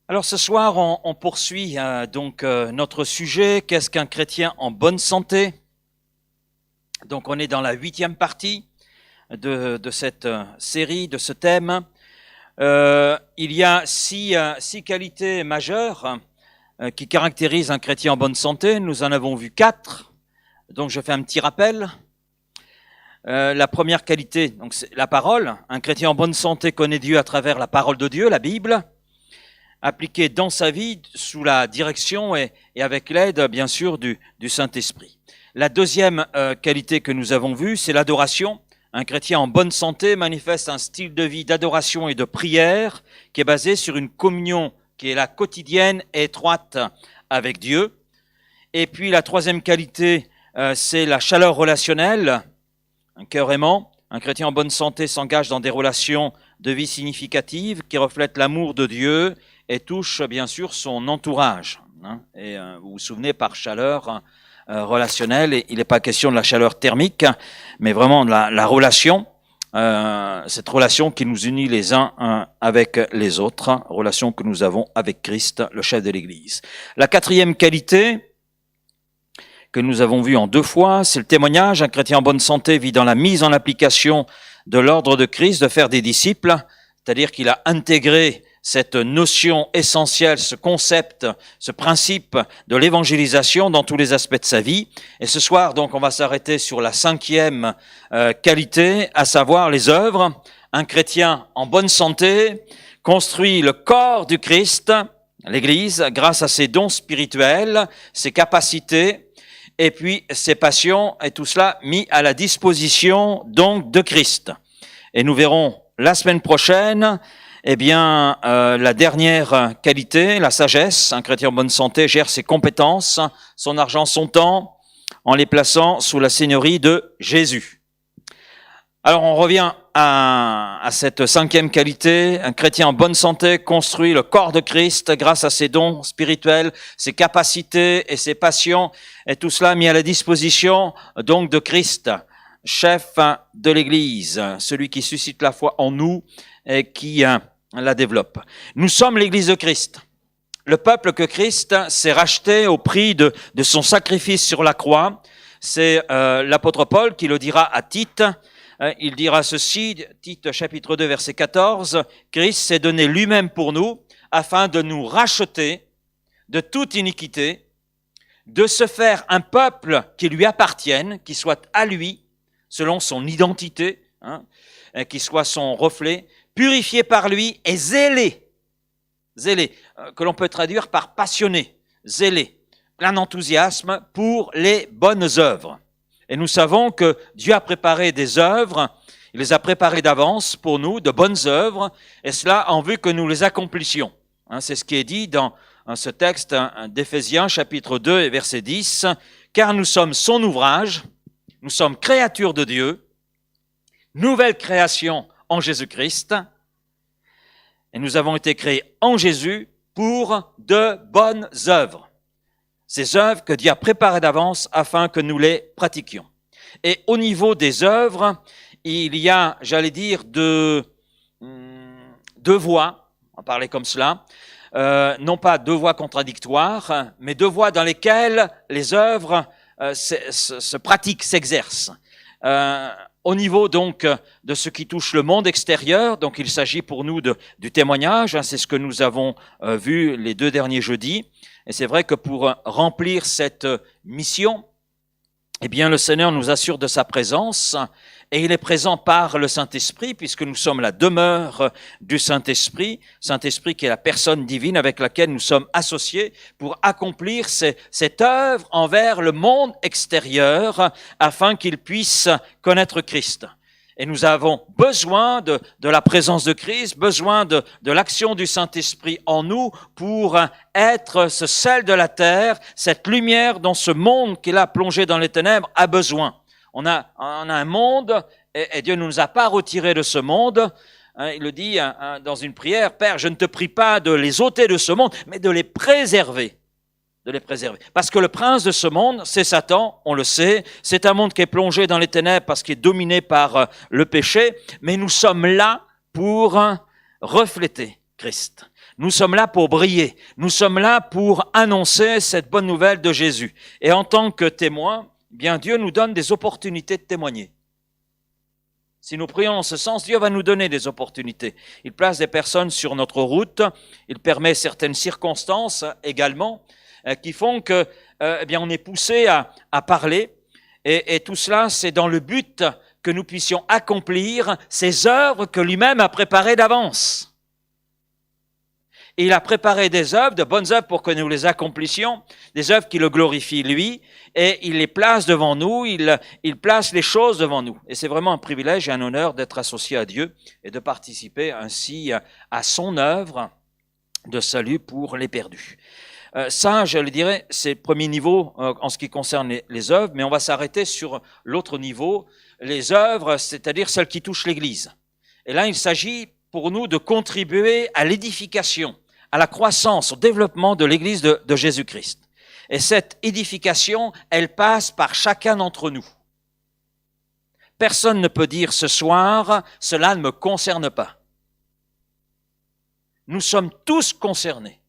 Alors ce soir, on poursuit notre sujet, qu'est-ce qu'un chrétien en bonne santé? Donc on est dans la 8e partie de cette série, de ce thème. Il y a six qualités majeures qui caractérisent un chrétien en bonne santé. Nous en avons vu 4, donc je fais un petit rappel. La première qualité, donc c'est la parole. Un chrétien en bonne santé connaît Dieu à travers la parole de Dieu, la Bible, appliquée dans sa vie sous la direction et avec l'aide, bien sûr, du Saint-Esprit. La deuxième qualité que nous avons vue, c'est l'adoration. Un chrétien en bonne santé manifeste un style de vie d'adoration et de prière qui est basé sur une communion qui est la quotidienne et étroite avec Dieu. Et puis la troisième qualité, c'est la chaleur relationnelle, un cœur aimant. Un chrétien en bonne santé s'engage dans des relations de vie significatives qui reflètent l'amour de Dieu et touchent bien sûr son entourage. Et vous vous souvenez, par chaleur relationnelle, il n'est pas question de la chaleur thermique, mais vraiment de la relation, cette relation qui nous unit les uns avec les autres, relation que nous avons avec Christ, le chef de l'Église. La quatrième qualité que nous avons vue en 2 fois, c'est le témoignage. Un chrétien en bonne santé vit dans la mise en application de l'ordre de Christ de faire des disciples, c'est-à-dire qu'il a intégré cette notion essentielle, ce concept, ce principe de l'évangélisation dans tous les aspects de sa vie. Et ce soir, donc, on va s'arrêter sur la 5e qualité, à savoir les œuvres. Un chrétien en bonne santé construit le corps du Christ, l'Église, grâce à ses dons spirituels, ses capacités, et puis ses passions, et tout cela mis à la disposition donc de Christ. Et nous verrons la semaine prochaine, la dernière qualité, la sagesse. Un chrétien en bonne santé gère ses compétences, son argent, son temps, en les plaçant sous la seigneurie de Jésus. Alors on revient à cette 5e qualité. Un chrétien en bonne santé construit le corps de Christ grâce à ses dons spirituels, ses capacités et ses passions, et tout cela mis à la disposition donc de Christ, chef de l'Église, celui qui suscite la foi en nous et qui la développe. Nous sommes l'Église de Christ, le peuple que Christ s'est racheté au prix de son sacrifice sur la croix. C'est l'apôtre Paul qui le dira à Tite. Il dira ceci, Tite chapitre 2 verset 14, « Christ s'est donné lui-même pour nous afin de nous racheter de toute iniquité, de se faire un peuple qui lui appartienne, qui soit à lui, selon son identité, qui soit son reflet, purifié par lui et zélé, que l'on peut traduire par passionné, zélé, plein d'enthousiasme pour les bonnes œuvres. » Et nous savons que Dieu a préparé des œuvres, il les a préparées d'avance pour nous, de bonnes œuvres, et cela en vue que nous les accomplissions. C'est ce qui est dit dans ce texte d'Éphésiens chapitre 2 et verset 10, « Car nous sommes son ouvrage, nous sommes créatures de Dieu, nouvelle création en Jésus-Christ, et nous avons été créés en Jésus pour de bonnes œuvres. » Ces œuvres que Dieu a préparées d'avance afin que nous les pratiquions. Et au niveau des œuvres, il y a, j'allais dire, deux voies, on va parler comme cela, non pas 2 voies contradictoires, mais 2 voies dans lesquelles les œuvres se pratiquent, s'exercent. Au niveau donc de ce qui touche le monde extérieur, donc il s'agit pour nous du témoignage, c'est ce que nous avons vu les 2 derniers jeudis. Et c'est vrai que pour remplir cette mission, le Seigneur nous assure de sa présence, et il est présent par le Saint-Esprit, puisque nous sommes la demeure du Saint-Esprit qui est la personne divine avec laquelle nous sommes associés pour accomplir cette œuvre envers le monde extérieur, afin qu'il puisse connaître Christ. Et nous avons besoin de la présence de Christ, besoin de l'action du Saint-Esprit en nous pour être ce sel de la terre, cette lumière dont ce monde qui l'a plongé dans les ténèbres a besoin. On a un monde et Dieu ne nous a pas retirés de ce monde. Il le dit dans une prière, « Père, je ne te prie pas de les ôter de ce monde, mais de les préserver. » De les préserver. Parce que le prince de ce monde, c'est Satan, on le sait. C'est un monde qui est plongé dans les ténèbres parce qu'il est dominé par le péché. Mais nous sommes là pour refléter Christ. Nous sommes là pour briller. Nous sommes là pour annoncer cette bonne nouvelle de Jésus. Et en tant que témoins, bien Dieu nous donne des opportunités de témoigner. Si nous prions en ce sens, Dieu va nous donner des opportunités. Il place des personnes sur notre route. Il permet certaines circonstances également qui font que, on est poussé à parler. Et tout cela, c'est dans le but que nous puissions accomplir ces œuvres que lui-même a préparées d'avance. Et il a préparé des œuvres, de bonnes œuvres pour que nous les accomplissions, des œuvres qui le glorifient lui, et il les place devant nous, il place les choses devant nous. Et c'est vraiment un privilège et un honneur d'être associé à Dieu et de participer ainsi à son œuvre de salut pour les perdus. Ça, je le dirais, c'est le premier niveau en ce qui concerne les œuvres, mais on va s'arrêter sur l'autre niveau, les œuvres, c'est-à-dire celles qui touchent l'Église. Et là, il s'agit pour nous de contribuer à l'édification, à la croissance, au développement de l'Église de Jésus-Christ. Et cette édification, elle passe par chacun d'entre nous. Personne ne peut dire ce soir, cela ne me concerne pas. Nous sommes tous concernés.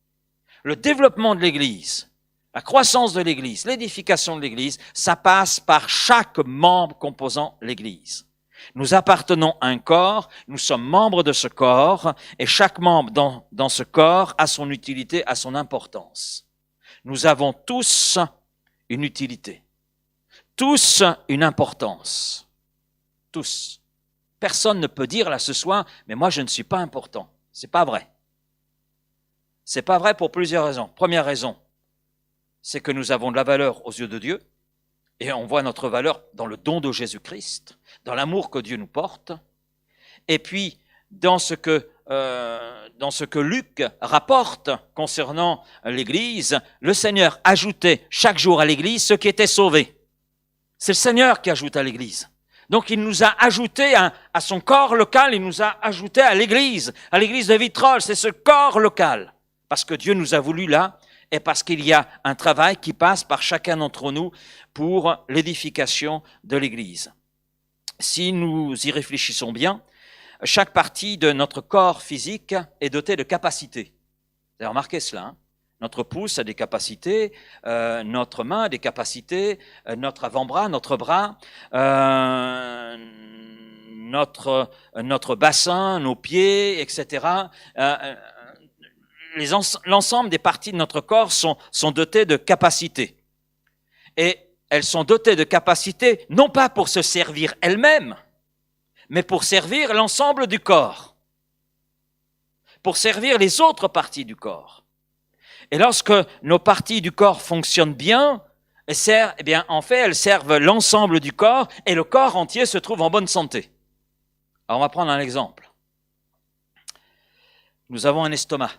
Le développement de l'Église, la croissance de l'Église, l'édification de l'Église, ça passe par chaque membre composant l'Église. Nous appartenons à un corps, nous sommes membres de ce corps, et chaque membre dans ce corps a son utilité, a son importance. Nous avons tous une utilité, tous une importance, tous. Personne ne peut dire là ce soir, mais moi je ne suis pas important. C'est pas vrai. C'est pas vrai pour plusieurs raisons. Première raison, c'est que nous avons de la valeur aux yeux de Dieu, et on voit notre valeur dans le don de Jésus-Christ, dans l'amour que Dieu nous porte, et puis dans ce que Luc rapporte concernant l'Église, le Seigneur ajoutait chaque jour à l'Église ceux qui étaient sauvés. C'est le Seigneur qui ajoute à l'Église. Donc il nous a ajouté à son corps local, il nous a ajouté à l'Église de Vitrolles, c'est ce corps local. Parce que Dieu nous a voulu là, et parce qu'il y a un travail qui passe par chacun d'entre nous pour l'édification de l'Église. Si nous y réfléchissons bien, chaque partie de notre corps physique est dotée de capacités. Vous avez remarqué cela, hein? Notre pouce a des capacités, notre main a des capacités, notre avant-bras, notre bras, notre bassin, nos pieds, etc. L'ensemble des parties de notre corps sont dotées de capacités. Et elles sont dotées de capacités non pas pour se servir elles-mêmes, mais pour servir l'ensemble du corps, pour servir les autres parties du corps. Et lorsque nos parties du corps fonctionnent bien, en fait, elles servent l'ensemble du corps et le corps entier se trouve en bonne santé. Alors, on va prendre un exemple. Nous avons un estomac.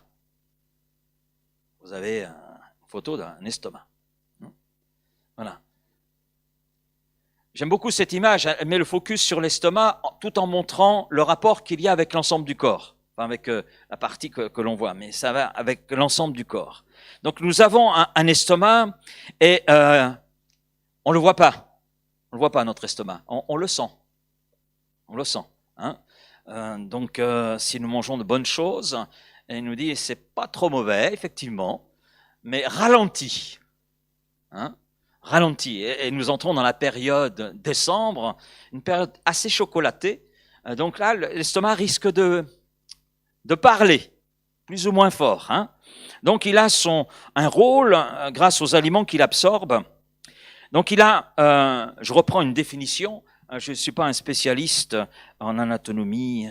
Vous avez une photo d'un estomac. Voilà. J'aime beaucoup cette image, elle met le focus sur l'estomac tout en montrant le rapport qu'il y a avec l'ensemble du corps. Enfin, avec la partie que l'on voit, mais ça va avec l'ensemble du corps. Donc nous avons un estomac et on le voit pas. On le voit pas, notre estomac. On le sent. On le sent. Hein. Donc si nous mangeons de bonnes choses, et il nous dit c'est pas trop mauvais, effectivement, mais ralenti. Hein. Ralenti. Et nous entrons dans la période décembre, une période assez chocolatée. Donc là, l'estomac risque de parler, plus ou moins fort. Hein. Donc il a un rôle grâce aux aliments qu'il absorbe. Donc il a, je reprends une définition, je ne suis pas un spécialiste en anatomie,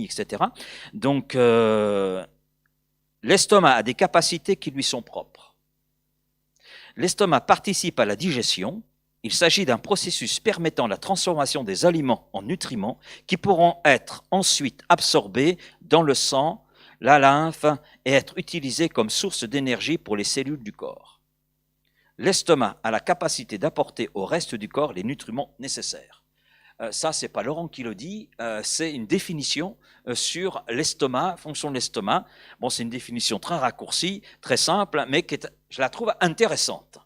etc. Donc l'estomac a des capacités qui lui sont propres. L'estomac participe à la digestion. Il s'agit d'un processus permettant la transformation des aliments en nutriments qui pourront être ensuite absorbés dans le sang, la lymphe et être utilisés comme source d'énergie pour les cellules du corps. L'estomac a la capacité d'apporter au reste du corps les nutriments nécessaires. Ça, c'est pas Laurent qui le dit, c'est une définition sur l'estomac, fonction de l'estomac. Bon, c'est une définition très raccourcie, très simple, mais je la trouve intéressante.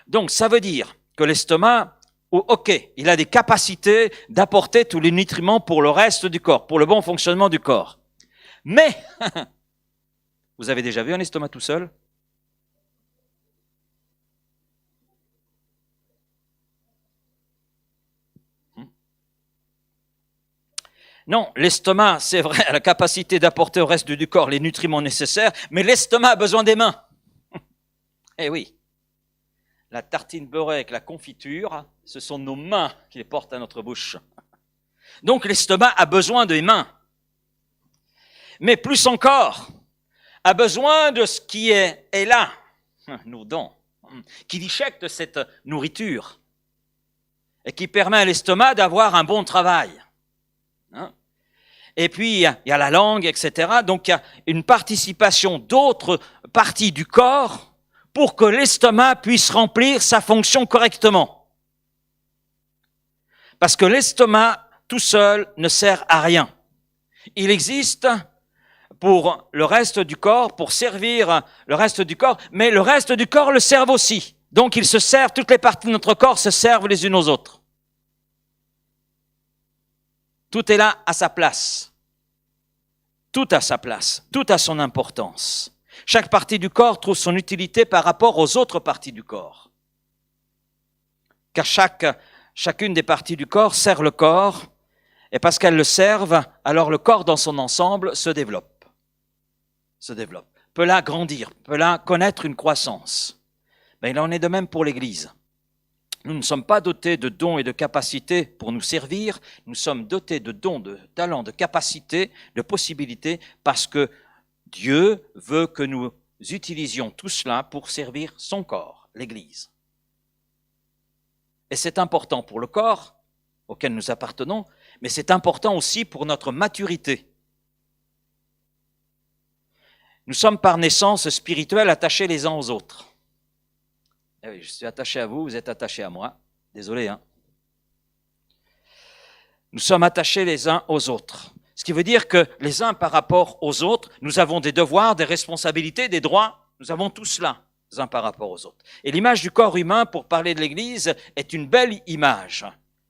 Donc, ça veut dire que l'estomac, ok, il a des capacités d'apporter tous les nutriments pour le reste du corps, pour le bon fonctionnement du corps. Mais, Vous avez déjà vu un estomac tout seul? Non, l'estomac, c'est vrai, a la capacité d'apporter au reste du corps les nutriments nécessaires, mais l'estomac a besoin des mains. Eh oui, la tartine beurrée avec la confiture, ce sont nos mains qui les portent à notre bouche. Donc l'estomac a besoin des mains. Mais plus encore, a besoin de ce qui est là, nos dents, qui déchèquent cette nourriture et qui permet à l'estomac d'avoir un bon travail. Et puis, il y a la langue, etc. Donc, il y a une participation d'autres parties du corps pour que l'estomac puisse remplir sa fonction correctement. Parce que l'estomac, tout seul, ne sert à rien. Il existe pour le reste du corps, pour servir le reste du corps, mais le reste du corps le serve aussi. Donc, il se sert, toutes les parties de notre corps se servent les unes aux autres. Tout est là à sa place. Tout à sa place. Tout a son importance. Chaque partie du corps trouve son utilité par rapport aux autres parties du corps. Car chacune des parties du corps sert le corps, et parce qu'elles le servent, alors le corps dans son ensemble se développe, peut là grandir, peut là connaître une croissance. Mais il en est de même pour l'Église. Nous ne sommes pas dotés de dons et de capacités pour nous servir, nous sommes dotés de dons, de talents, de capacités, de possibilités, parce que Dieu veut que nous utilisions tout cela pour servir son corps, l'Église. Et c'est important pour le corps auquel nous appartenons, mais c'est important aussi pour notre maturité. Nous sommes par naissance spirituelle attachés les uns aux autres. Eh oui, je suis attaché à vous, vous êtes attachés à moi. Désolé, hein. Nous sommes attachés les uns aux autres. Ce qui veut dire que les uns par rapport aux autres, nous avons des devoirs, des responsabilités, des droits. Nous avons tout cela, les uns par rapport aux autres. Et l'image du corps humain, pour parler de l'Église, est une belle image.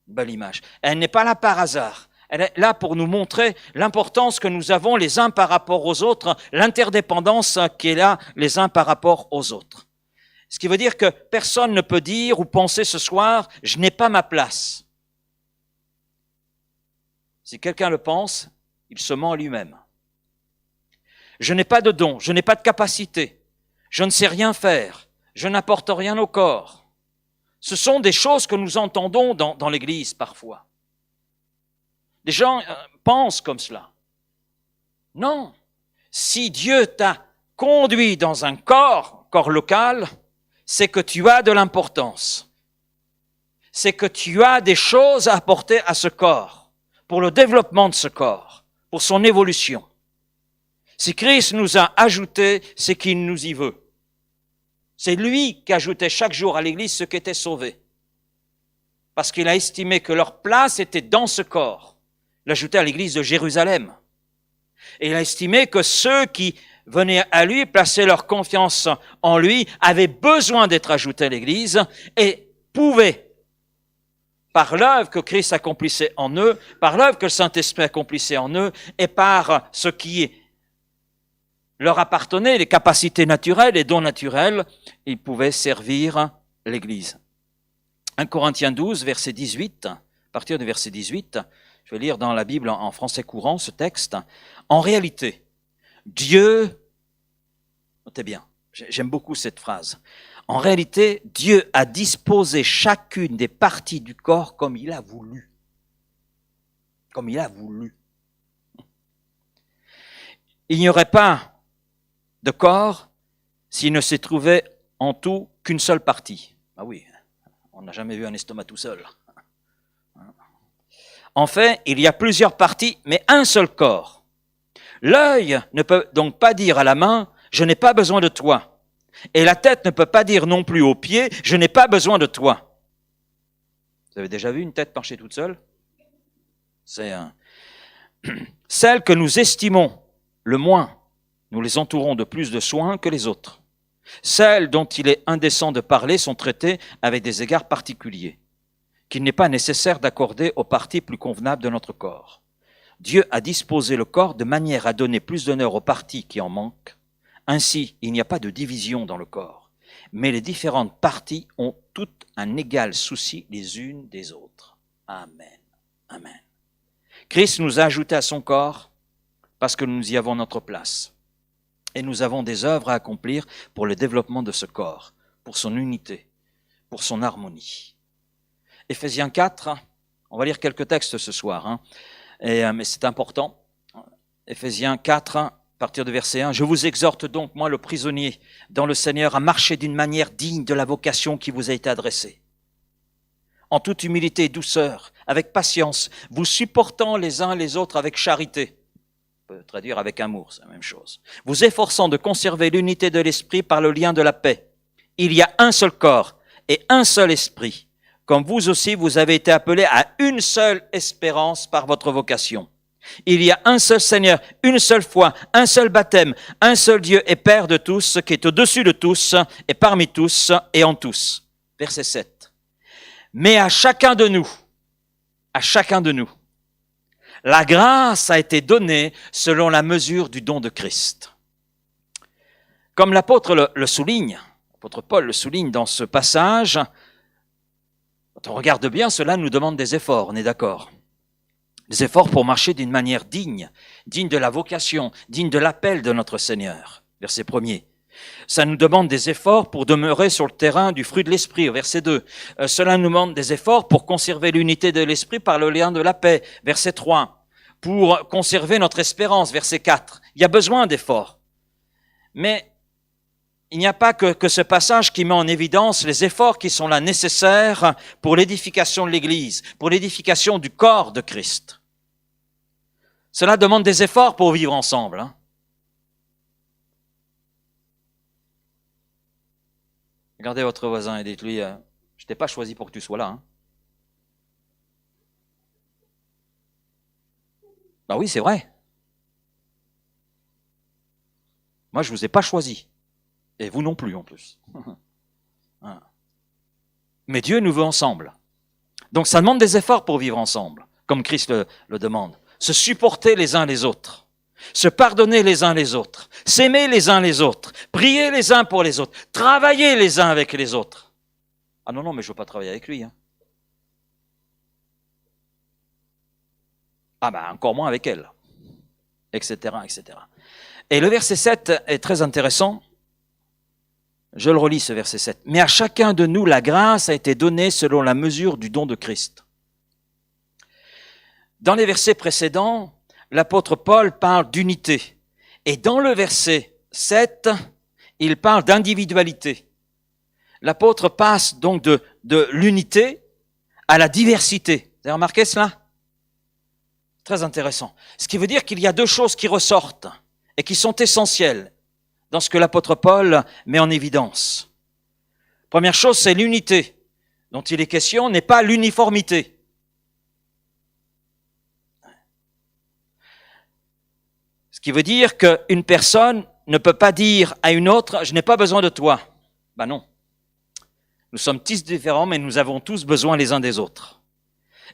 Une belle image. Elle n'est pas là par hasard. Elle est là pour nous montrer l'importance que nous avons les uns par rapport aux autres, l'interdépendance qui est là les uns par rapport aux autres. Ce qui veut dire que personne ne peut dire ou penser ce soir, je n'ai pas ma place. Si quelqu'un le pense, il se ment à lui-même. Je n'ai pas de don, je n'ai pas de capacité, je ne sais rien faire, je n'apporte rien au corps. Ce sont des choses que nous entendons dans l'Église parfois. Des gens pensent comme cela. Non. Si Dieu t'a conduit dans un corps local, c'est que tu as de l'importance. C'est que tu as des choses à apporter à ce corps, pour le développement de ce corps, pour son évolution. Si Christ nous a ajoutés, c'est qu'il nous y veut. C'est lui qui ajoutait chaque jour à l'Église ceux qui étaient sauvés. Parce qu'il a estimé que leur place était dans ce corps. Il l'ajoutait à l'Église de Jérusalem. Et il a estimé que ceux qui venaient à lui, plaçaient leur confiance en lui, avaient besoin d'être ajoutés à l'Église et pouvaient, par l'œuvre que Christ accomplissait en eux, par l'œuvre que le Saint-Esprit accomplissait en eux et par ce qui leur appartenait, les capacités naturelles, les dons naturels, ils pouvaient servir l'Église. 1 Corinthiens 12, verset 18, à partir du verset 18, je vais lire dans la Bible en français courant ce texte. En réalité, Dieu, notez bien, j'aime beaucoup cette phrase. En réalité, Dieu a disposé chacune des parties du corps comme il a voulu. Comme il a voulu. Il n'y aurait pas de corps s'il ne s'est trouvé en tout qu'une seule partie. Ah oui, on n'a jamais vu un estomac tout seul. En fait, il y a plusieurs parties, mais un seul corps. L'œil ne peut donc pas dire à la main, je n'ai pas besoin de toi. Et la tête ne peut pas dire non plus aux pieds, je n'ai pas besoin de toi. Vous avez déjà vu une tête penchée toute seule? C'est celles que nous estimons le moins, nous les entourons de plus de soins que les autres. Celles dont il est indécent de parler sont traitées avec des égards particuliers, qu'il n'est pas nécessaire d'accorder aux parties plus convenables de notre corps. Dieu a disposé le corps de manière à donner plus d'honneur aux parties qui en manquent, Ainsi, il n'y a pas de division dans le corps, mais les différentes parties ont toutes un égal souci les unes des autres. Amen. Amen. Christ nous a ajoutés à son corps parce que nous y avons notre place. Et nous avons des œuvres à accomplir pour le développement de ce corps, pour son unité, pour son harmonie. Éphésiens 4, on va lire quelques textes ce soir, mais c'est important. Éphésiens 4, à partir de verset 1. « Je vous exhorte donc, moi le prisonnier, dans le Seigneur, à marcher d'une manière digne de la vocation qui vous a été adressée. En toute humilité et douceur, avec patience, vous supportant les uns les autres avec charité. » On peut traduire avec amour, c'est la même chose. « Vous efforçant de conserver l'unité de l'esprit par le lien de la paix. Il y a un seul corps et un seul esprit. Comme vous aussi, vous avez été appelés à une seule espérance par votre vocation. Il y a un seul Seigneur, une seule foi, un seul baptême, un seul Dieu et Père de tous, qui est au-dessus de tous et parmi tous et en tous. » Verset 7. « Mais à chacun de nous, la grâce a été donnée selon la mesure du don de Christ. » Comme l'apôtre le souligne, l'apôtre Paul le souligne dans ce passage, quand on regarde bien, cela nous demande des efforts, on est d'accord. Des efforts pour marcher d'une manière digne de la vocation, digne de l'appel de notre Seigneur. Verset 1er. Ça nous demande des efforts pour demeurer sur le terrain du fruit de l'esprit. Verset 2. Cela nous demande des efforts pour conserver l'unité de l'esprit par le lien de la paix. Verset 3. Pour conserver notre espérance. Verset 4. Il y a besoin d'efforts. Mais il n'y a pas que ce passage qui met en évidence les efforts qui sont là nécessaires pour l'édification de l'Église, pour l'édification du corps de Christ. Cela demande des efforts pour vivre ensemble. Regardez votre voisin et dites-lui, je t'ai pas choisi pour que tu sois là. Ben oui, c'est vrai. Moi, je vous ai pas choisi. Et vous non plus, en plus. Mais Dieu nous veut ensemble. Donc ça demande des efforts pour vivre ensemble, comme Christ le demande. Se supporter les uns les autres, se pardonner les uns les autres, s'aimer les uns les autres, prier les uns pour les autres, travailler les uns avec les autres. Ah non, mais je veux pas travailler avec lui. Ah ben, encore moins avec elle, etc., etc. Et le verset 7 est très intéressant. Je le relis, ce verset 7. « Mais à chacun de nous, la grâce a été donnée selon la mesure du don de Christ. » Dans les versets précédents, l'apôtre Paul parle d'unité. Et dans le verset 7, il parle d'individualité. L'apôtre passe donc de l'unité à la diversité. Vous avez remarqué cela? Très intéressant. Ce qui veut dire qu'il y a deux choses qui ressortent et qui sont essentielles dans ce que l'apôtre Paul met en évidence. Première chose, c'est l'unité dont il est question, n'est pas l'uniformité. Ce qui veut dire qu'une personne ne peut pas dire à une autre, je n'ai pas besoin de toi. Ben non. Nous sommes tous différents, mais nous avons tous besoin les uns des autres.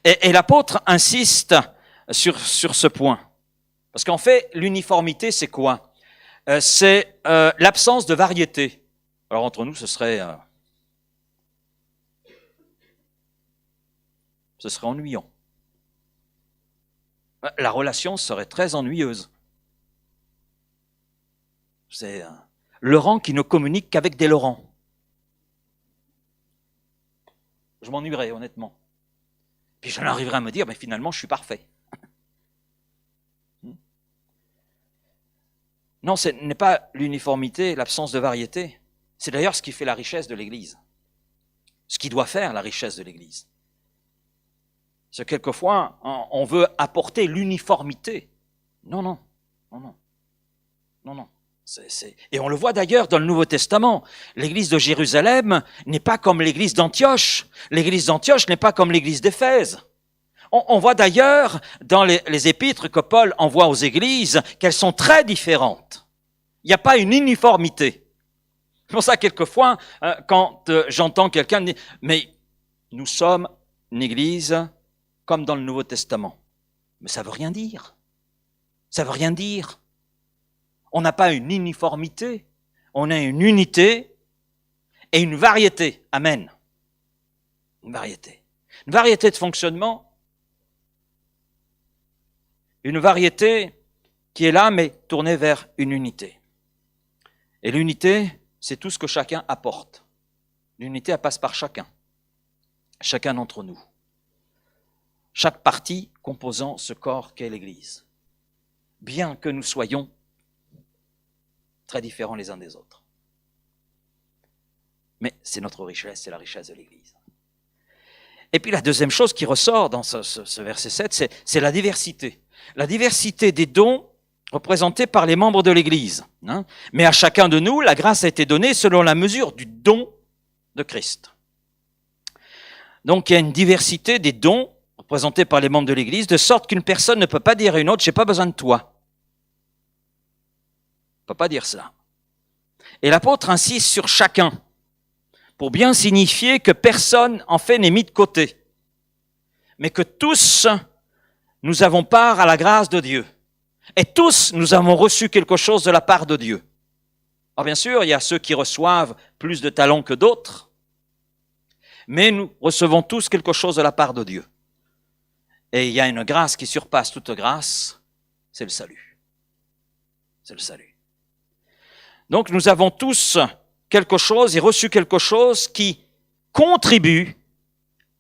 Et l'apôtre insiste sur ce point. Parce qu'en fait, l'uniformité, c'est quoi? C'est l'absence de variété. Alors entre nous, ce serait ennuyant. La relation serait très ennuyeuse. C'est Laurent qui ne communique qu'avec des Laurent. Je m'ennuierais, honnêtement. Puis j'en arriverais à me dire, mais finalement, je suis parfait. Non, ce n'est pas l'uniformité, l'absence de variété. C'est d'ailleurs ce qui fait la richesse de l'Église. Ce qui doit faire la richesse de l'Église. C'est quelquefois, on veut apporter l'uniformité. Non. Et on le voit d'ailleurs dans le Nouveau Testament. L'Église de Jérusalem n'est pas comme l'Église d'Antioche. L'Église d'Antioche n'est pas comme l'Église d'Éphèse. On voit d'ailleurs dans les épîtres que Paul envoie aux églises qu'elles sont très différentes. Il n'y a pas une uniformité. C'est pour ça quelquefois, quand j'entends quelqu'un dire « mais nous sommes une église comme dans le Nouveau Testament ». Mais ça veut rien dire. Ça veut rien dire. On n'a pas une uniformité, on a une unité et une variété. Amen. Une variété. Une variété de fonctionnement. Une variété qui est là, mais tournée vers une unité. Et l'unité, c'est tout ce que chacun apporte. L'unité, elle passe par chacun. Chacun d'entre nous. Chaque partie composant ce corps qu'est l'Église. Bien que nous soyons très différents les uns des autres. Mais c'est notre richesse, c'est la richesse de l'Église. Et puis la deuxième chose qui ressort dans ce verset 7, c'est la diversité. La diversité des dons représentés par les membres de l'Église. Mais à chacun de nous, la grâce a été donnée selon la mesure du don de Christ. Donc il y a une diversité des dons représentés par les membres de l'Église, de sorte qu'une personne ne peut pas dire à une autre « j'ai pas besoin de toi ». On ne peut pas dire cela. Et l'apôtre insiste sur chacun, pour bien signifier que personne en fait n'est mis de côté, mais que tous nous avons part à la grâce de Dieu. Et tous nous avons reçu quelque chose de la part de Dieu. Alors bien sûr, il y a ceux qui reçoivent plus de talents que d'autres, mais nous recevons tous quelque chose de la part de Dieu. Et il y a une grâce qui surpasse toute grâce, c'est le salut. C'est le salut. Donc nous avons tous quelque chose et reçu quelque chose qui contribue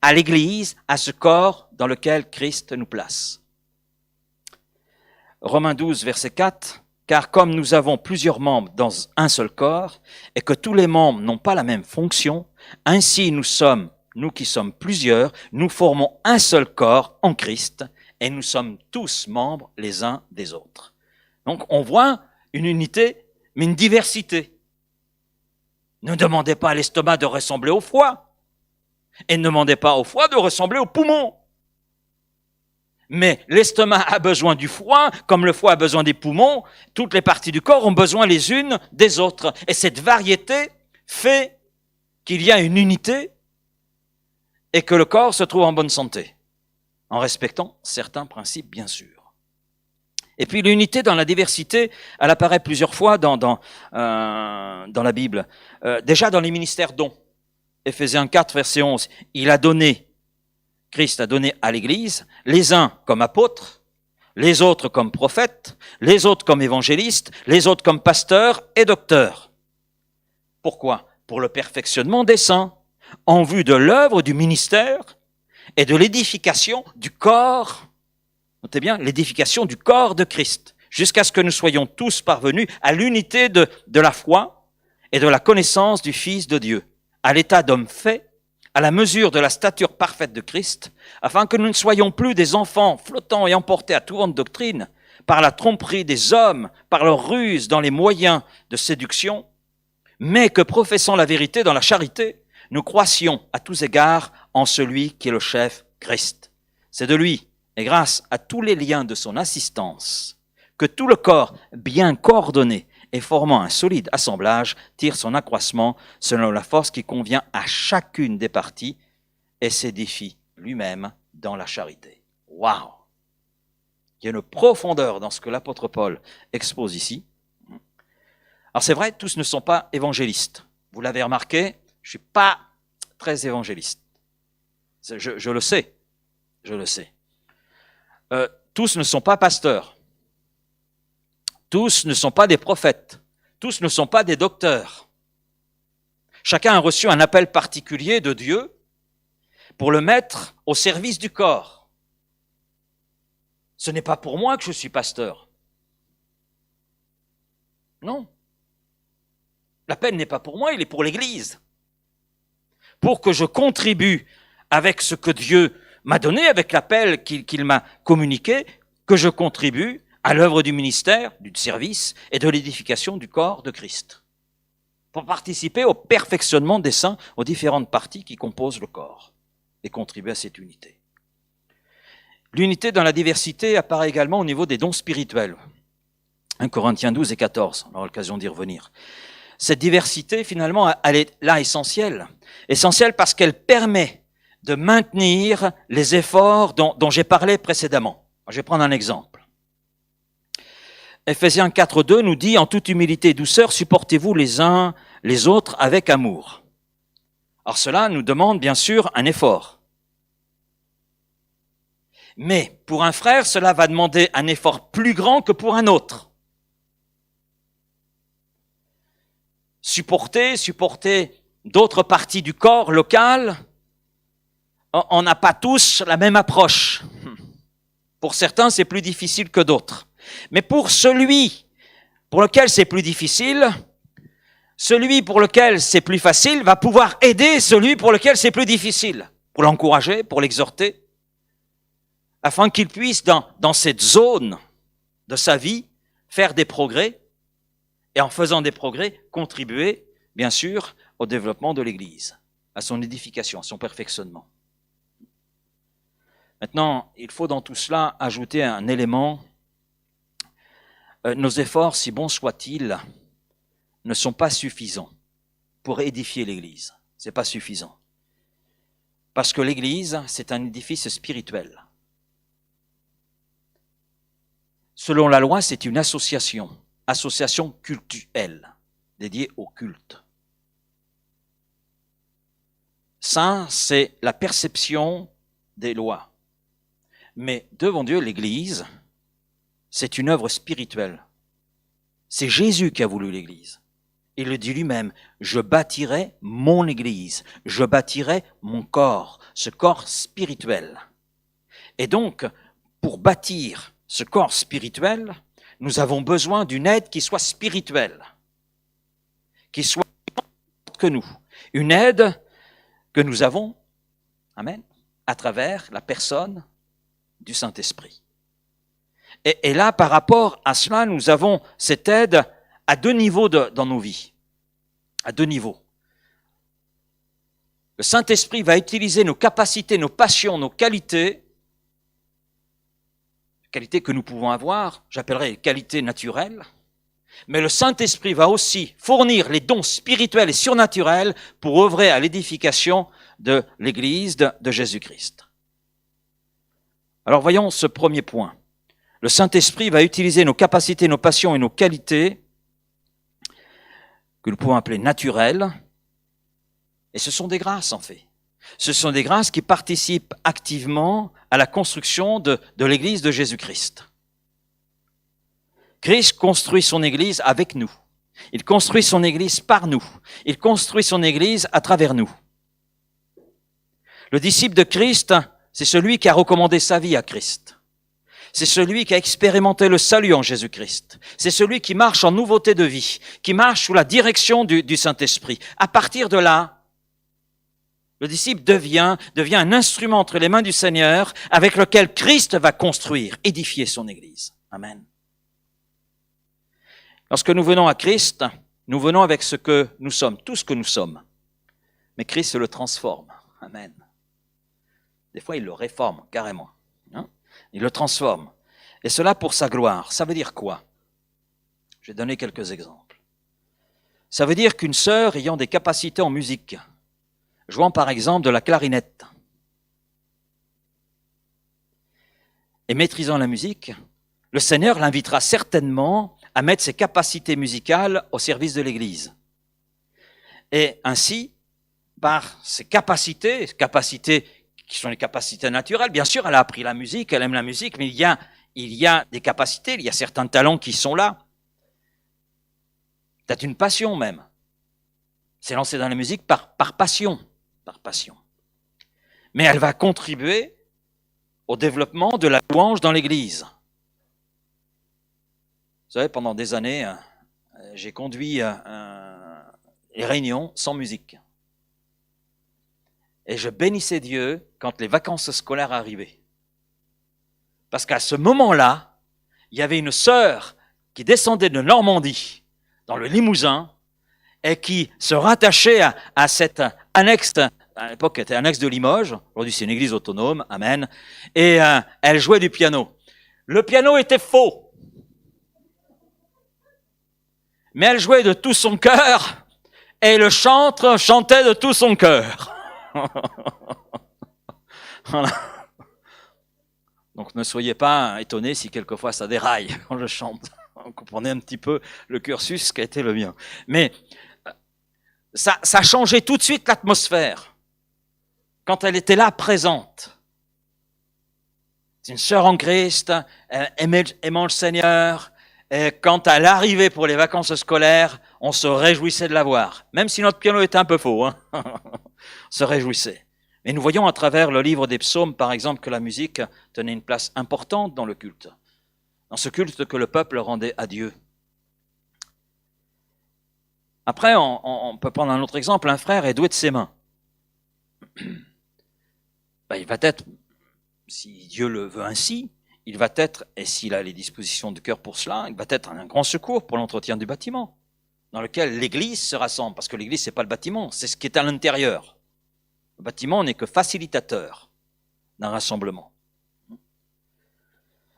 à l'Église, à ce corps dans lequel Christ nous place. Romains 12, verset 4, « Car comme nous avons plusieurs membres dans un seul corps, et que tous les membres n'ont pas la même fonction, ainsi nous qui sommes plusieurs, nous formons un seul corps en Christ, et nous sommes tous membres les uns des autres. » Donc on voit une unité, mais une diversité. Ne demandez pas à l'estomac de ressembler au foie, et ne demandez pas au foie de ressembler au poumon. Mais l'estomac a besoin du foie, comme le foie a besoin des poumons, toutes les parties du corps ont besoin les unes des autres. Et cette variété fait qu'il y a une unité et que le corps se trouve en bonne santé, en respectant certains principes, bien sûr. Et puis l'unité dans la diversité, elle apparaît plusieurs fois dans la Bible. Déjà dans les ministères dons. Éphésiens 4, verset 11. Christ a donné à l'Église, les uns comme apôtres, les autres comme prophètes, les autres comme évangélistes, les autres comme pasteurs et docteurs. Pourquoi ? Pour le perfectionnement des saints, en vue de l'œuvre du ministère et de l'édification du corps, notez bien, l'édification du corps de Christ, jusqu'à ce que nous soyons tous parvenus à l'unité de la foi et de la connaissance du Fils de Dieu, à l'état d'homme fait, à la mesure de la stature parfaite de Christ, afin que nous ne soyons plus des enfants flottants et emportés à tout vent de doctrine, par la tromperie des hommes, par leur ruse dans les moyens de séduction, mais que professant la vérité dans la charité, nous croissions à tous égards en celui qui est le chef, Christ. C'est de lui, et grâce à tous les liens de son assistance, que tout le corps bien coordonné et formant un solide assemblage, tire son accroissement selon la force qui convient à chacune des parties et s'édifie lui-même dans la charité. Waouh! Il y a une profondeur dans ce que l'apôtre Paul expose ici. Alors c'est vrai, tous ne sont pas évangélistes. Vous l'avez remarqué, je ne suis pas très évangéliste. Je le sais, je le sais. Tous ne sont pas pasteurs. Tous ne sont pas des prophètes. Tous ne sont pas des docteurs. Chacun a reçu un appel particulier de Dieu pour le mettre au service du corps. Ce n'est pas pour moi que je suis pasteur. Non. L'appel n'est pas pour moi, il est pour l'Église. Pour que je contribue avec ce que Dieu m'a donné, avec l'appel qu'il m'a communiqué, que je contribue à l'œuvre du ministère, du service et de l'édification du corps de Christ. Pour participer au perfectionnement des saints, aux différentes parties qui composent le corps et contribuer à cette unité. L'unité dans la diversité apparaît également au niveau des dons spirituels. 1 Corinthiens 12 et 14, on aura l'occasion d'y revenir. Cette diversité, finalement, elle est là essentielle. Essentielle parce qu'elle permet de maintenir les efforts dont j'ai parlé précédemment. Je vais prendre un exemple. Éphésiens 4.2 nous dit « En toute humilité et douceur, supportez-vous les uns les autres avec amour. » Alors cela nous demande bien sûr un effort. Mais pour un frère, cela va demander un effort plus grand que pour un autre. Supporter d'autres parties du corps local, on n'a pas tous la même approche. Pour certains, c'est plus difficile que d'autres. Mais pour celui pour lequel c'est plus difficile, celui pour lequel c'est plus facile va pouvoir aider celui pour lequel c'est plus difficile, pour l'encourager, pour l'exhorter, afin qu'il puisse, dans cette zone de sa vie, faire des progrès, et en faisant des progrès, contribuer, bien sûr, au développement de l'Église, à son édification, à son perfectionnement. Maintenant, il faut dans tout cela ajouter un élément. Nos efforts, si bons soient-ils, ne sont pas suffisants pour édifier l'Église. C'est pas suffisant. Parce que l'Église, c'est un édifice spirituel. Selon la loi, c'est une association cultuelle, dédiée au culte. Ça, c'est la perception des lois. Mais devant Dieu, l'Église, c'est une œuvre spirituelle. C'est Jésus qui a voulu l'Église. Il le dit lui-même, je bâtirai mon Église, je bâtirai mon corps, ce corps spirituel. Et donc, pour bâtir ce corps spirituel, nous avons besoin d'une aide qui soit spirituelle, qui soit que nous. Une aide que nous avons, amen, à travers la personne du Saint-Esprit. Et là, par rapport à cela, nous avons cette aide à deux niveaux dans nos vies. À deux niveaux. Le Saint-Esprit va utiliser nos capacités, nos passions, nos qualités que nous pouvons avoir, j'appellerais les qualités naturelles. Mais le Saint-Esprit va aussi fournir les dons spirituels et surnaturels pour œuvrer à l'édification de l'Église de Jésus-Christ. Alors voyons ce premier point. Le Saint-Esprit va utiliser nos capacités, nos passions et nos qualités que nous pouvons appeler naturelles. Et ce sont des grâces en fait. Ce sont des grâces qui participent activement à la construction de l'Église de Jésus-Christ. Christ construit son Église avec nous. Il construit son Église par nous. Il construit son Église à travers nous. Le disciple de Christ, c'est celui qui a recommandé sa vie à Christ. C'est celui qui a expérimenté le salut en Jésus-Christ. C'est celui qui marche en nouveauté de vie, qui marche sous la direction du Saint-Esprit. À partir de là, le disciple devient un instrument entre les mains du Seigneur avec lequel Christ va construire, édifier son Église. Amen. Lorsque nous venons à Christ, nous venons avec ce que nous sommes, tout ce que nous sommes. Mais Christ le transforme. Amen. Des fois, il le réforme carrément. Il le transforme. Et cela pour sa gloire. Ça veut dire quoi? Je vais donner quelques exemples. Ça veut dire qu'une sœur ayant des capacités en musique, jouant par exemple de la clarinette, et maîtrisant la musique, le Seigneur l'invitera certainement à mettre ses capacités musicales au service de l'Église. Et ainsi, par ses capacités qui sont les capacités naturelles. Bien sûr, elle a appris la musique, elle aime la musique, mais il y a des capacités, il y a certains talents qui sont là. Peut-être une passion même. C'est lancé dans la musique par passion. Mais elle va contribuer au développement de la louange dans l'Église. Vous savez, pendant des années, j'ai conduit les réunions sans musique. Et je bénissais Dieu quand les vacances scolaires arrivaient. Parce qu'à ce moment-là, il y avait une sœur qui descendait de Normandie, dans le Limousin, et qui se rattachait à cette annexe, à l'époque c'était annexe de Limoges, aujourd'hui c'est une église autonome, amen, et elle jouait du piano. Le piano était faux, mais elle jouait de tout son cœur, et le chantre chantait de tout son cœur. Voilà. Donc ne soyez pas étonnés si quelquefois ça déraille quand je chante. Vous comprenez un petit peu le cursus qui a été le mien. Mais ça a changé tout de suite l'atmosphère quand elle était là, présente. C'est une sœur en Christ, aimant le Seigneur. Et quand elle arrivait pour les vacances scolaires, on se réjouissait de la voir. Même si notre piano était un peu faux, hein. On se réjouissait. Mais nous voyons à travers le livre des psaumes, par exemple, que la musique tenait une place importante dans le culte. Dans ce culte que le peuple rendait à Dieu. Après, on peut prendre un autre exemple. Un frère est doué de ses mains. Ben, il va être, si Dieu le veut ainsi, il va être, et s'il a les dispositions du cœur pour cela, il va être un grand secours pour l'entretien du bâtiment, dans lequel l'Église se rassemble, parce que l'Église, c'est pas le bâtiment, c'est ce qui est à l'intérieur. Le bâtiment n'est que facilitateur d'un rassemblement.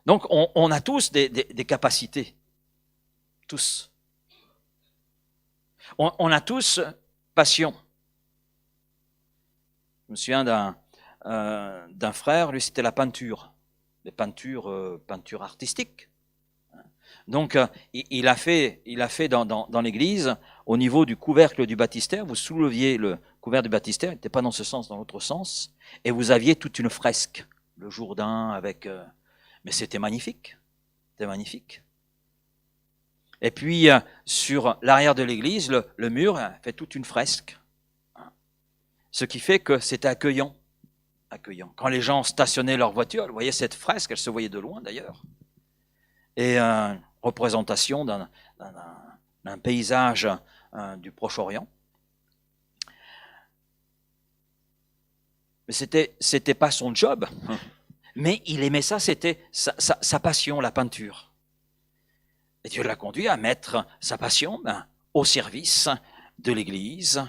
Donc, on a tous des capacités. Tous. On a tous passion. Je me souviens d'un frère, lui, c'était la peinture. Des peintures artistiques. Donc, il a fait dans l'église, au niveau du couvercle du baptistère, vous souleviez le couvercle du baptistère, il n'était pas dans ce sens, dans l'autre sens, et vous aviez toute une fresque, le Jourdain avec... mais c'était magnifique. C'était magnifique. Et puis, sur l'arrière de l'église, le mur fait toute une fresque. Ce qui fait que c'était accueillant. Quand les gens stationnaient leur voiture, ils voyaient cette fresque, elle se voyait de loin d'ailleurs. Et représentation d'un paysage du Proche-Orient. Mais c'était pas son job. Mais il aimait ça, c'était sa passion, la peinture. Et Dieu l'a conduit à mettre sa passion au service de l'Église.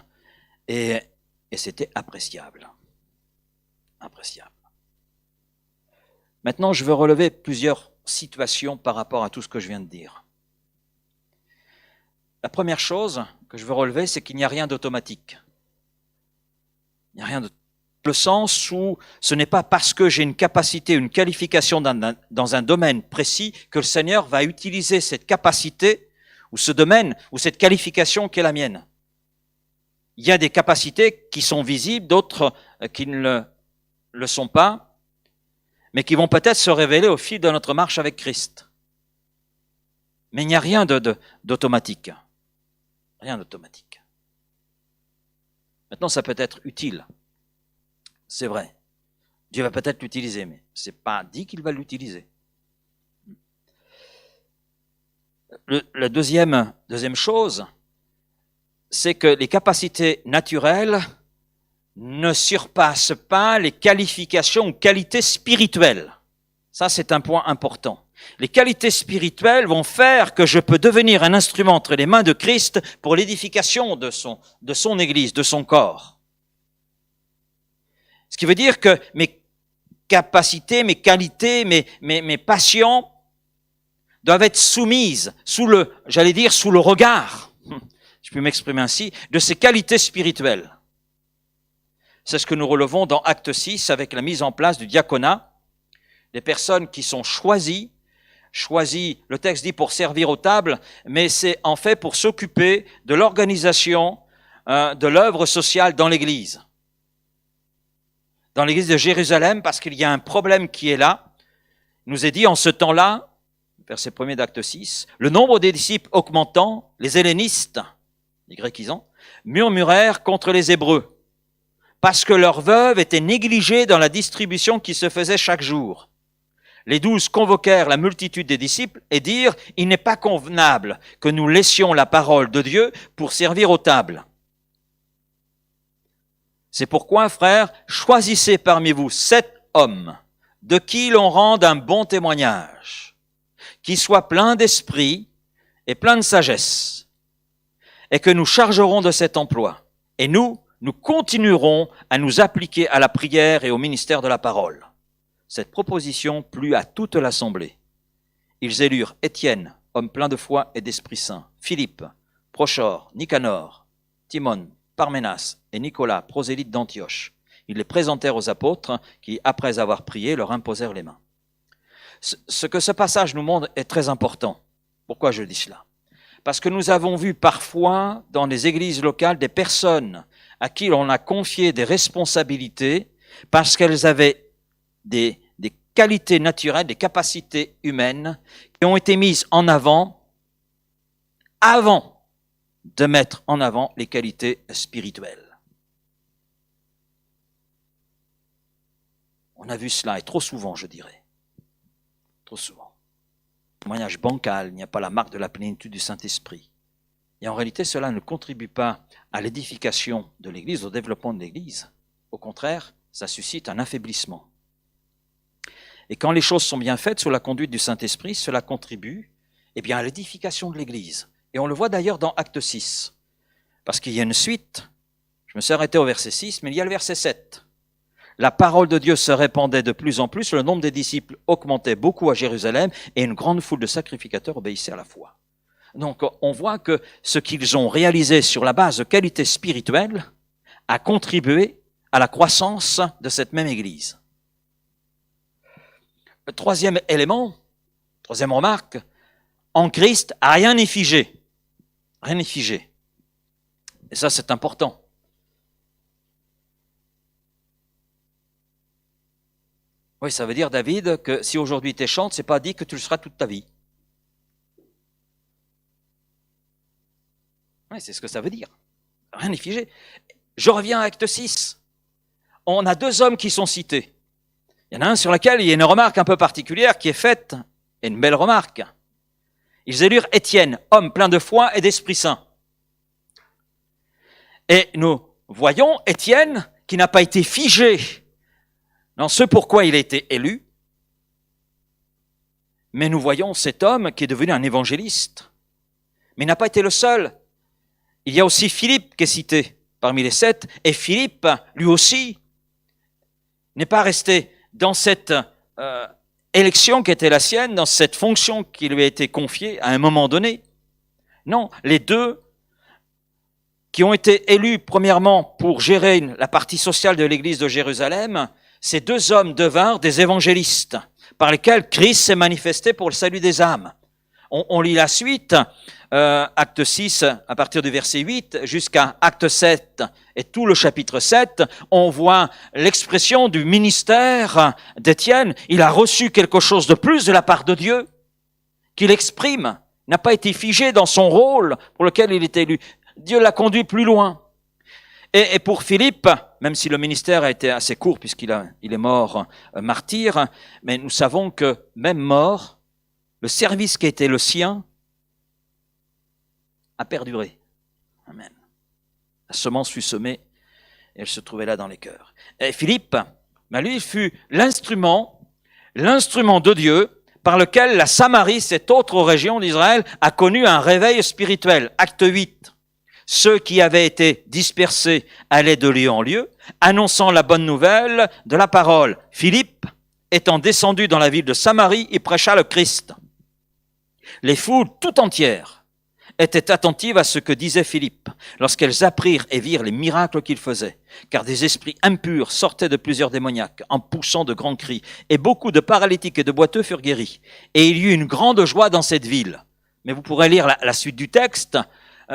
Et c'était appréciable. Appréciable. Maintenant, je veux relever plusieurs situations par rapport à tout ce que je viens de dire. La première chose que je veux relever, c'est qu'il n'y a rien d'automatique. Il n'y a rien de le sens où ce n'est pas parce que j'ai une capacité, une qualification dans un domaine précis que le Seigneur va utiliser cette capacité ou ce domaine ou cette qualification qui est la mienne. Il y a des capacités qui sont visibles, d'autres qui ne le sont pas, mais qui vont peut-être se révéler au fil de notre marche avec Christ. Mais il n'y a rien d'automatique. Rien d'automatique. Maintenant, ça peut être utile. C'est vrai. Dieu va peut-être l'utiliser, mais ce n'est pas dit qu'il va l'utiliser. La deuxième chose, c'est que les capacités naturelles ne surpassent pas les qualifications ou qualités spirituelles. Ça, c'est un point important. Les qualités spirituelles vont faire que je peux devenir un instrument entre les mains de Christ pour l'édification de son Église, de son corps. Ce qui veut dire que mes capacités, mes qualités, mes passions doivent être soumises sous le regard, je peux m'exprimer ainsi, de ces qualités spirituelles. C'est ce que nous relevons dans Acte 6 avec la mise en place du diaconat. Les personnes qui sont choisies, le texte dit pour servir aux tables, mais c'est en fait pour s'occuper de l'organisation de l'œuvre sociale dans l'Église. Dans l'Église de Jérusalem, parce qu'il y a un problème qui est là. Il nous est dit en ce temps-là, verset 1er d'Acte 6, le nombre des disciples augmentant, les hellénistes, les gréquisants, murmurèrent contre les Hébreux, parce que leurs veuves étaient négligées dans la distribution qui se faisait chaque jour. Les 12 convoquèrent la multitude des disciples et dirent « Il n'est pas convenable que nous laissions la parole de Dieu pour servir aux tables. » C'est pourquoi, frères, choisissez parmi vous 7 hommes de qui l'on rende un bon témoignage, qui soient pleins d'esprit et pleins de sagesse, et que nous chargerons de cet emploi. Et nous continuerons à nous appliquer à la prière et au ministère de la parole. Cette proposition plut à toute l'assemblée. Ils élurent Étienne, homme plein de foi et d'Esprit Saint, Philippe, Prochor, Nicanor, Timon, Parménas et Nicolas, prosélytes d'Antioche. Ils les présentèrent aux apôtres qui, après avoir prié, leur imposèrent les mains. Ce que ce passage nous montre est très important. Pourquoi je dis cela? Parce que nous avons vu parfois dans les églises locales des personnes à qui on a confié des responsabilités parce qu'elles avaient des qualités naturelles, des capacités humaines qui ont été mises en avant de mettre en avant les qualités spirituelles. On a vu cela, et trop souvent, je dirais. Trop souvent. Témoignage bancal, il n'y a pas la marque de la plénitude du Saint-Esprit. Et en réalité, cela ne contribue pas à l'édification de l'Église, au développement de l'Église. Au contraire, ça suscite un affaiblissement. Et quand les choses sont bien faites sous la conduite du Saint-Esprit, cela contribue à l'édification de l'Église. Et on le voit d'ailleurs dans Acte 6. Parce qu'il y a une suite. Je me suis arrêté au verset 6, mais il y a le verset 7. La parole de Dieu se répandait de plus en plus, le nombre des disciples augmentait beaucoup à Jérusalem, et une grande foule de sacrificateurs obéissait à la foi. Donc on voit que ce qu'ils ont réalisé sur la base de qualités spirituelles a contribué à la croissance de cette même Église. Le troisième élément, troisième remarque, en Christ, rien n'est figé. Rien n'est figé. Et ça, c'est important. Oui, ça veut dire, David, que si aujourd'hui tu es chante, c'est pas dit que tu le seras toute ta vie. Oui, c'est ce que ça veut dire. Rien n'est figé. Je reviens à Acte 6. On a deux hommes qui sont cités. Il y en a un sur lequel il y a une remarque un peu particulière qui est faite, et une belle remarque. Ils élurent Étienne, homme plein de foi et d'Esprit Saint. Et nous voyons Étienne qui n'a pas été figé dans ce pourquoi il a été élu, mais nous voyons cet homme qui est devenu un évangéliste. Mais il n'a pas été le seul. Il y a aussi Philippe qui est cité parmi les 7, et Philippe, lui aussi, n'est pas resté dans cette élection qui était la sienne, dans cette fonction qui lui a été confiée à un moment donné. Non, les deux qui ont été élus premièrement pour gérer la partie sociale de l'église de Jérusalem, ces deux hommes devinrent des évangélistes par lesquels Christ s'est manifesté pour le salut des âmes. On lit la suite, Acte 6 à partir du verset 8 jusqu'à Acte 7 et tout le chapitre 7, on voit l'expression du ministère d'Étienne. Il a reçu quelque chose de plus de la part de Dieu qu'il exprime. Il n'a pas été figé dans son rôle pour lequel il était élu. Dieu l'a conduit plus loin. Et pour Philippe, même si le ministère a été assez court puisqu'il est mort martyr, mais nous savons que même mort, le service qui a été le sien a perduré. Amen. La semence fut semée et elle se trouvait là dans les cœurs. Et Philippe, lui, il fut l'instrument de Dieu par lequel la Samarie, cette autre région d'Israël, a connu un réveil spirituel. Acte 8. Ceux qui avaient été dispersés allaient de lieu en lieu, annonçant la bonne nouvelle de la parole. Philippe, étant descendu dans la ville de Samarie, y prêcha le Christ. Les foules tout entières étaient attentives à ce que disait Philippe, lorsqu'elles apprirent et virent les miracles qu'il faisait, car des esprits impurs sortaient de plusieurs démoniaques, en poussant de grands cris, et beaucoup de paralytiques et de boiteux furent guéris. Et il y eut une grande joie dans cette ville. Mais vous pourrez lire la suite du texte,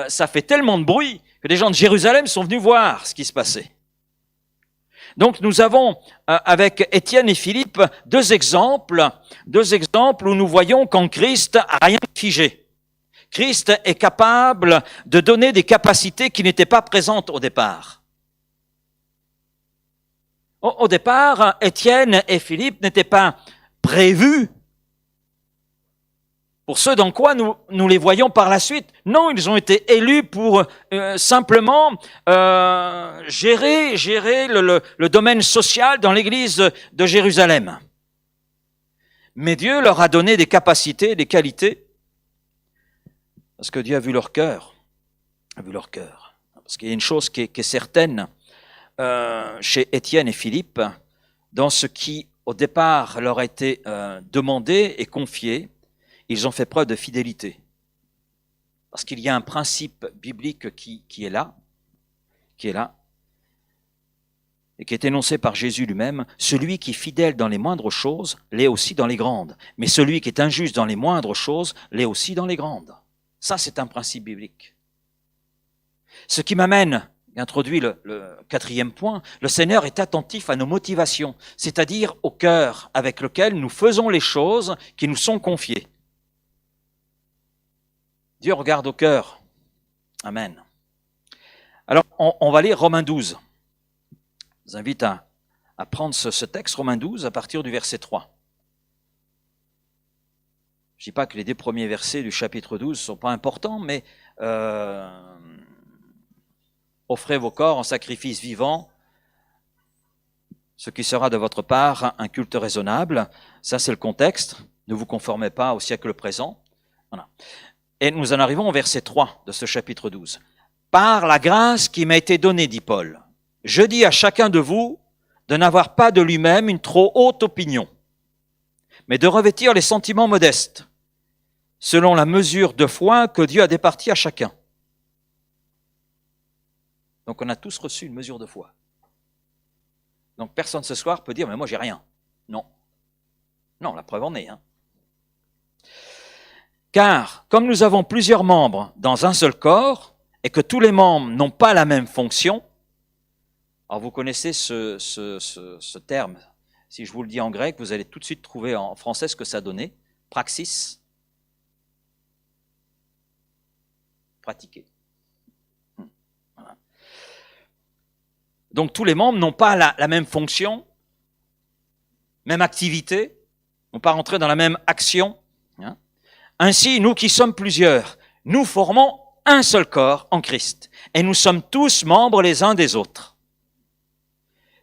ça fait tellement de bruit que des gens de Jérusalem sont venus voir ce qui se passait. Donc nous avons avec Étienne et Philippe deux exemples où nous voyons qu'en Christ, rien n'est figé. Christ est capable de donner des capacités qui n'étaient pas présentes au départ. Au départ, Étienne et Philippe n'étaient pas prévus pour ce dans quoi nous les voyons par la suite. Non, ils ont été élus pour simplement gérer le domaine social dans l'église de Jérusalem. Mais Dieu leur a donné des capacités, des qualités, parce que Dieu a vu leur cœur. Parce qu'il y a une chose qui est certaine chez Étienne et Philippe, dans ce qui au départ leur a été demandé et confié, ils ont fait preuve de fidélité. Parce qu'il y a un principe biblique qui est là. Et et qui est énoncé par Jésus lui-même, celui qui est fidèle dans les moindres choses l'est aussi dans les grandes, mais celui qui est injuste dans les moindres choses l'est aussi dans les grandes. Ça, c'est un principe biblique. Ce qui m'amène, introduit le quatrième point, le Seigneur est attentif à nos motivations, c'est-à-dire au cœur avec lequel nous faisons les choses qui nous sont confiées. Dieu regarde au cœur. Amen. Alors, on va lire Romains 12. Je vous invite à prendre ce texte, Romains 12, à partir du verset 3. Je ne dis pas que les 2 premiers versets du chapitre 12 ne sont pas importants, mais offrez vos corps en sacrifice vivant, ce qui sera de votre part un culte raisonnable. Ça, c'est le contexte. Ne vous conformez pas au siècle présent. Voilà. Et nous en arrivons au verset 3 de ce chapitre 12. « Par la grâce qui m'a été donnée, dit Paul, je dis à chacun de vous de n'avoir pas de lui-même une trop haute opinion, mais de revêtir les sentiments modestes, selon la mesure de foi que Dieu a départie à chacun. » Donc on a tous reçu une mesure de foi. Donc personne ce soir peut dire « mais moi j'ai rien ». Non. Non, la preuve en est. Car comme nous avons plusieurs membres dans un seul corps, et que tous les membres n'ont pas la même fonction, alors vous connaissez ce terme, si je vous le dis en grec, vous allez tout de suite trouver en français ce que ça donnait, praxis, pratiquer. Voilà. Donc tous les membres n'ont pas la même fonction, même activité, n'ont pas rentré dans la même action. Ainsi, nous qui sommes plusieurs, nous formons un seul corps en Christ, et nous sommes tous membres les uns des autres.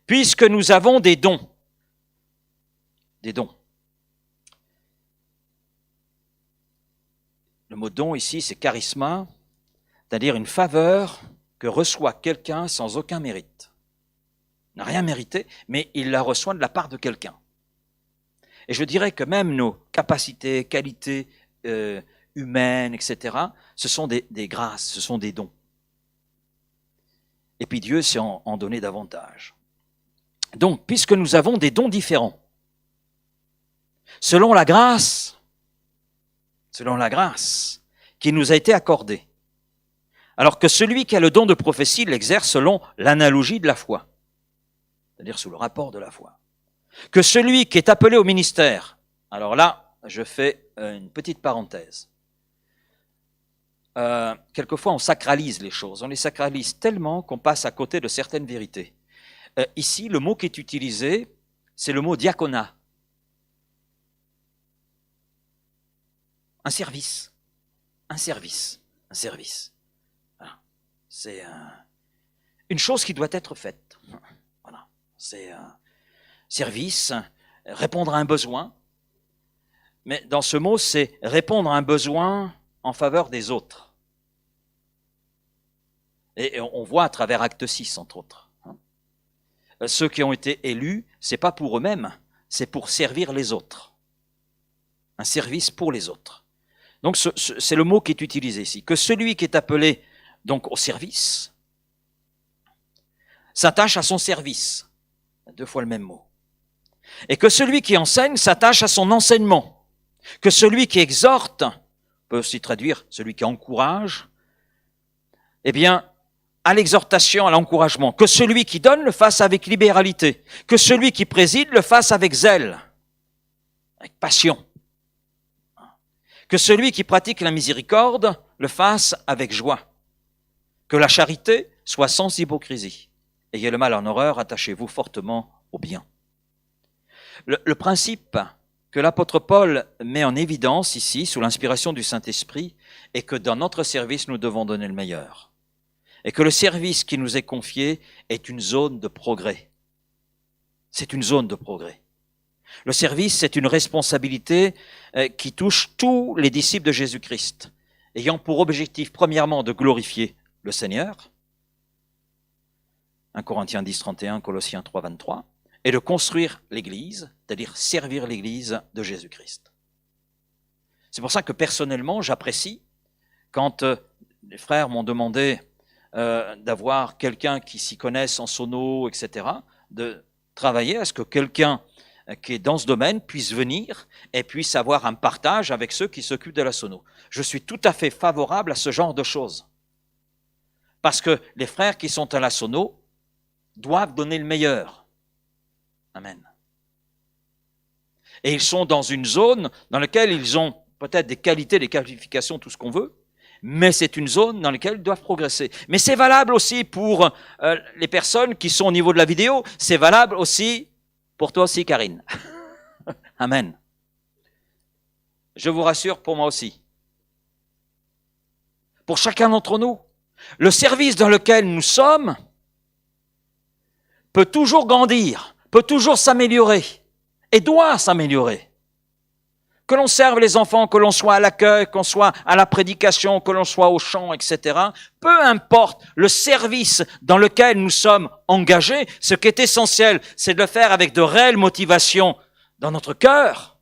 Puisque nous avons des dons. Des dons. Le mot don ici, c'est charisma, c'est-à-dire une faveur que reçoit quelqu'un sans aucun mérite. Il n'a rien mérité, mais il la reçoit de la part de quelqu'un. Et je dirais que même nos capacités, qualités humaines, etc., ce sont des grâces, ce sont des dons. Et puis Dieu sait en donner davantage. Donc, puisque nous avons des dons différents, selon la grâce qui nous a été accordée, alors que celui qui a le don de prophétie l'exerce selon l'analogie de la foi, c'est-à-dire sous le rapport de la foi, que celui qui est appelé au ministère, alors là, je fais une petite parenthèse. Quelquefois, on sacralise les choses, on les sacralise tellement qu'on passe à côté de certaines vérités. Ici, le mot qui est utilisé, c'est le mot diaconat. Un service. Un service. Un service. Voilà. C'est une chose qui doit être faite. Voilà. C'est un service, répondre à un besoin. Mais dans ce mot, c'est répondre à un besoin en faveur des autres. Et on voit à travers Acte 6, entre autres. Ceux qui ont été élus, c'est pas pour eux-mêmes, c'est pour servir les autres. Un service pour les autres. Donc c'est le mot qui est utilisé ici. Que celui qui est appelé donc au service s'attache à son service. 2 fois le même mot. Et que celui qui enseigne s'attache à son enseignement. Que celui qui exhorte, on peut aussi traduire celui qui encourage, eh bien, à l'exhortation, à l'encouragement. Que celui qui donne le fasse avec libéralité. Que celui qui préside le fasse avec zèle, avec passion. Que celui qui pratique la miséricorde le fasse avec joie. Que la charité soit sans hypocrisie. Ayez le mal en horreur, attachez-vous fortement au bien. Le principe que l'apôtre Paul met en évidence ici, sous l'inspiration du Saint-Esprit, est que dans notre service, nous devons donner le meilleur. Et que le service qui nous est confié est une zone de progrès. C'est une zone de progrès. Le service, c'est une responsabilité qui touche tous les disciples de Jésus-Christ, ayant pour objectif, premièrement, de glorifier le Seigneur, 1 Corinthiens 10, 31, Colossiens 3, 23, et de construire l'Église, c'est-à-dire servir l'Église de Jésus-Christ. C'est pour ça que personnellement, j'apprécie quand les frères m'ont demandé d'avoir quelqu'un qui s'y connaisse en sono, etc. de travailler à ce que quelqu'un qui est dans ce domaine puisse venir et puisse avoir un partage avec ceux qui s'occupent de la sono. Je suis tout à fait favorable à ce genre de choses. Parce que les frères qui sont à la sono doivent donner le meilleur. Amen. Et ils sont dans une zone dans laquelle ils ont peut-être des qualités, des qualifications, tout ce qu'on veut, mais c'est une zone dans laquelle ils doivent progresser. Mais c'est valable aussi pour les personnes qui sont au niveau de la vidéo, c'est valable aussi pour toi aussi, Karine. Amen. Je vous rassure, pour moi aussi. Pour chacun d'entre nous, le service dans lequel nous sommes peut toujours grandir, peut toujours s'améliorer et doit s'améliorer. Que l'on serve les enfants, que l'on soit à l'accueil, qu'on soit à la prédication, que l'on soit au chant, etc. Peu importe le service dans lequel nous sommes engagés, ce qui est essentiel, c'est de le faire avec de réelles motivations dans notre cœur,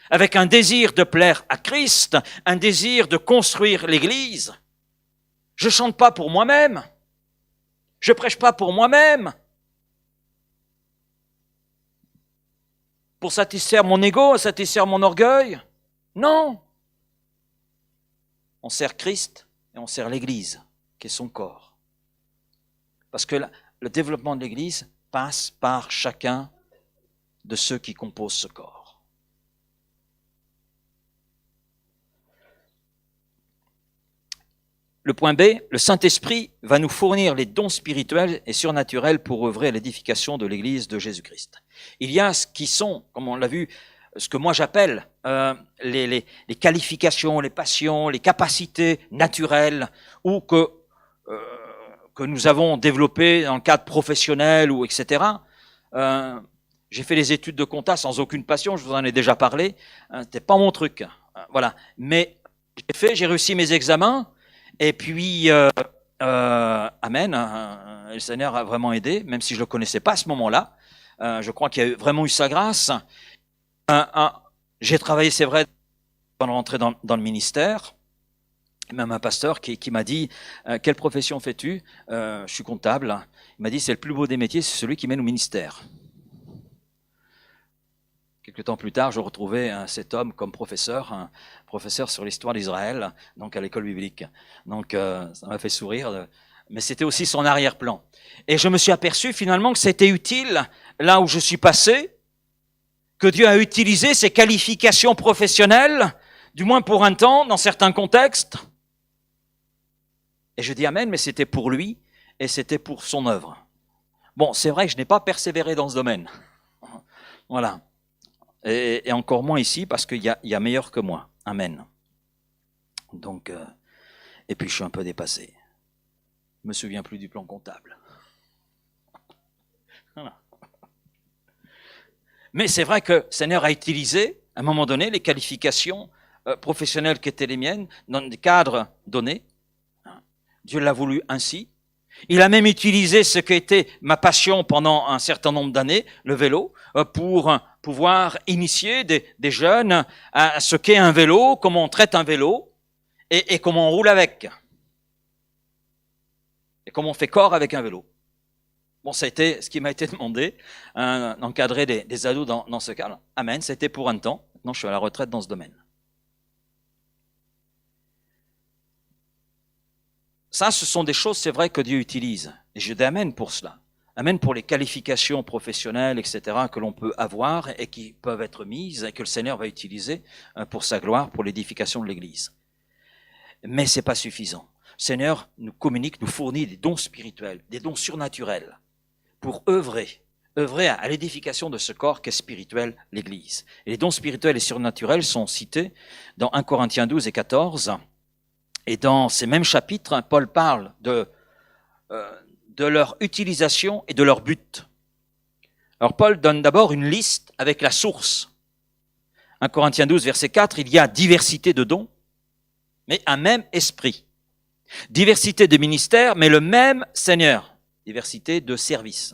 avec un désir de plaire à Christ, un désir de construire l'Église. Je chante pas pour moi-même. Je prêche pas pour moi-même. Pour satisfaire mon ego, satisfaire mon orgueil. Non. On sert Christ et on sert l'Église, qui est son corps. Parce que le développement de l'Église passe par chacun de ceux qui composent ce corps. Le point B, le Saint-Esprit va nous fournir les dons spirituels et surnaturels pour œuvrer à l'édification de l'Église de Jésus-Christ. Il y a ce qui sont, comme on l'a vu, ce que moi j'appelle les qualifications, les passions, les capacités naturelles, ou que nous avons développées dans le cadre professionnel, ou etc. J'ai fait les études de compta sans aucune passion, je vous en ai déjà parlé, c'était pas mon truc. Voilà. Mais j'ai réussi mes examens. Et puis, amen, le Seigneur a vraiment aidé, même si je ne le connaissais pas à ce moment-là. Je crois qu'il y a vraiment eu sa grâce. J'ai travaillé, c'est vrai, avant de rentrer dans le ministère. Même un pasteur qui m'a dit « Quelle profession fais-tu » Je suis comptable. Il m'a dit « C'est le plus beau des métiers, c'est celui qui mène au ministère. » Quelques temps plus tard, je retrouvais cet homme comme professeur, un professeur sur l'histoire d'Israël, donc à l'école biblique. Donc ça m'a fait sourire, mais c'était aussi son arrière-plan. Et je me suis aperçu finalement que c'était utile, là où je suis passé, que Dieu a utilisé ses qualifications professionnelles, du moins pour un temps, dans certains contextes. Et je dis amen, mais c'était pour lui et c'était pour son œuvre. Bon, c'est vrai que je n'ai pas persévéré dans ce domaine. Voilà. Et encore moins ici, parce qu'il y a meilleur que moi. Amen. Donc, et puis je suis un peu dépassé. Je me souviens plus du plan comptable. Voilà. Mais c'est vrai que le Seigneur a utilisé, à un moment donné, les qualifications professionnelles qui étaient les miennes, dans des cadres donnés. Dieu l'a voulu ainsi. Il a même utilisé ce qui était ma passion pendant un certain nombre d'années, le vélo, pour pouvoir initier des jeunes à ce qu'est un vélo, comment on traite un vélo et comment on roule avec. Et comment on fait corps avec un vélo. Bon, ça a été ce qui m'a été demandé, d'encadrer des ados dans ce cas-là. Amen, c'était pour un temps. Maintenant, je suis à la retraite dans ce domaine. Ça, ce sont des choses, c'est vrai, que Dieu utilise. Et je dis amen pour cela. Amen pour les qualifications professionnelles, etc., que l'on peut avoir et qui peuvent être mises et que le Seigneur va utiliser pour sa gloire, pour l'édification de l'Église. Mais c'est pas suffisant. Le Seigneur nous communique, nous fournit des dons spirituels, des dons surnaturels pour œuvrer à l'édification de ce corps qu'est spirituel, l'Église. Et les dons spirituels et surnaturels sont cités dans 1 Corinthiens 12 et 14. Et dans ces mêmes chapitres, Paul parle de leur utilisation et de leur but. Alors Paul donne d'abord une liste avec la source. 1 Corinthiens 12, verset 4, il y a diversité de dons, mais un même esprit. Diversité de ministères, mais le même Seigneur. Diversité de services.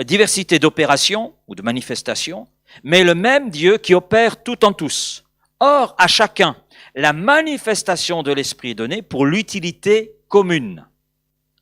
Diversité d'opérations ou de manifestations, mais le même Dieu qui opère tout en tous. Or, à chacun, la manifestation de l'Esprit est donnée pour l'utilité commune.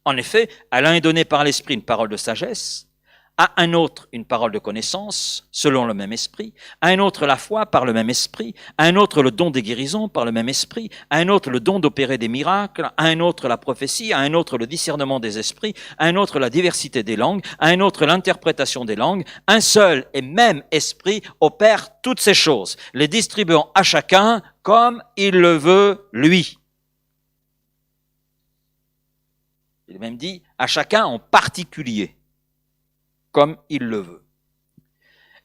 En effet, à l'un est donné par l'Esprit une parole de sagesse, à un autre une parole de connaissance, selon le même esprit, à un autre la foi par le même esprit, à un autre le don des guérisons par le même esprit, à un autre le don d'opérer des miracles, à un autre la prophétie, à un autre le discernement des esprits, à un autre la diversité des langues, à un autre l'interprétation des langues. Un seul et même esprit opère toutes ces choses, les distribuant à chacun comme il le veut lui. Il est même dit à chacun en particulier, comme il le veut.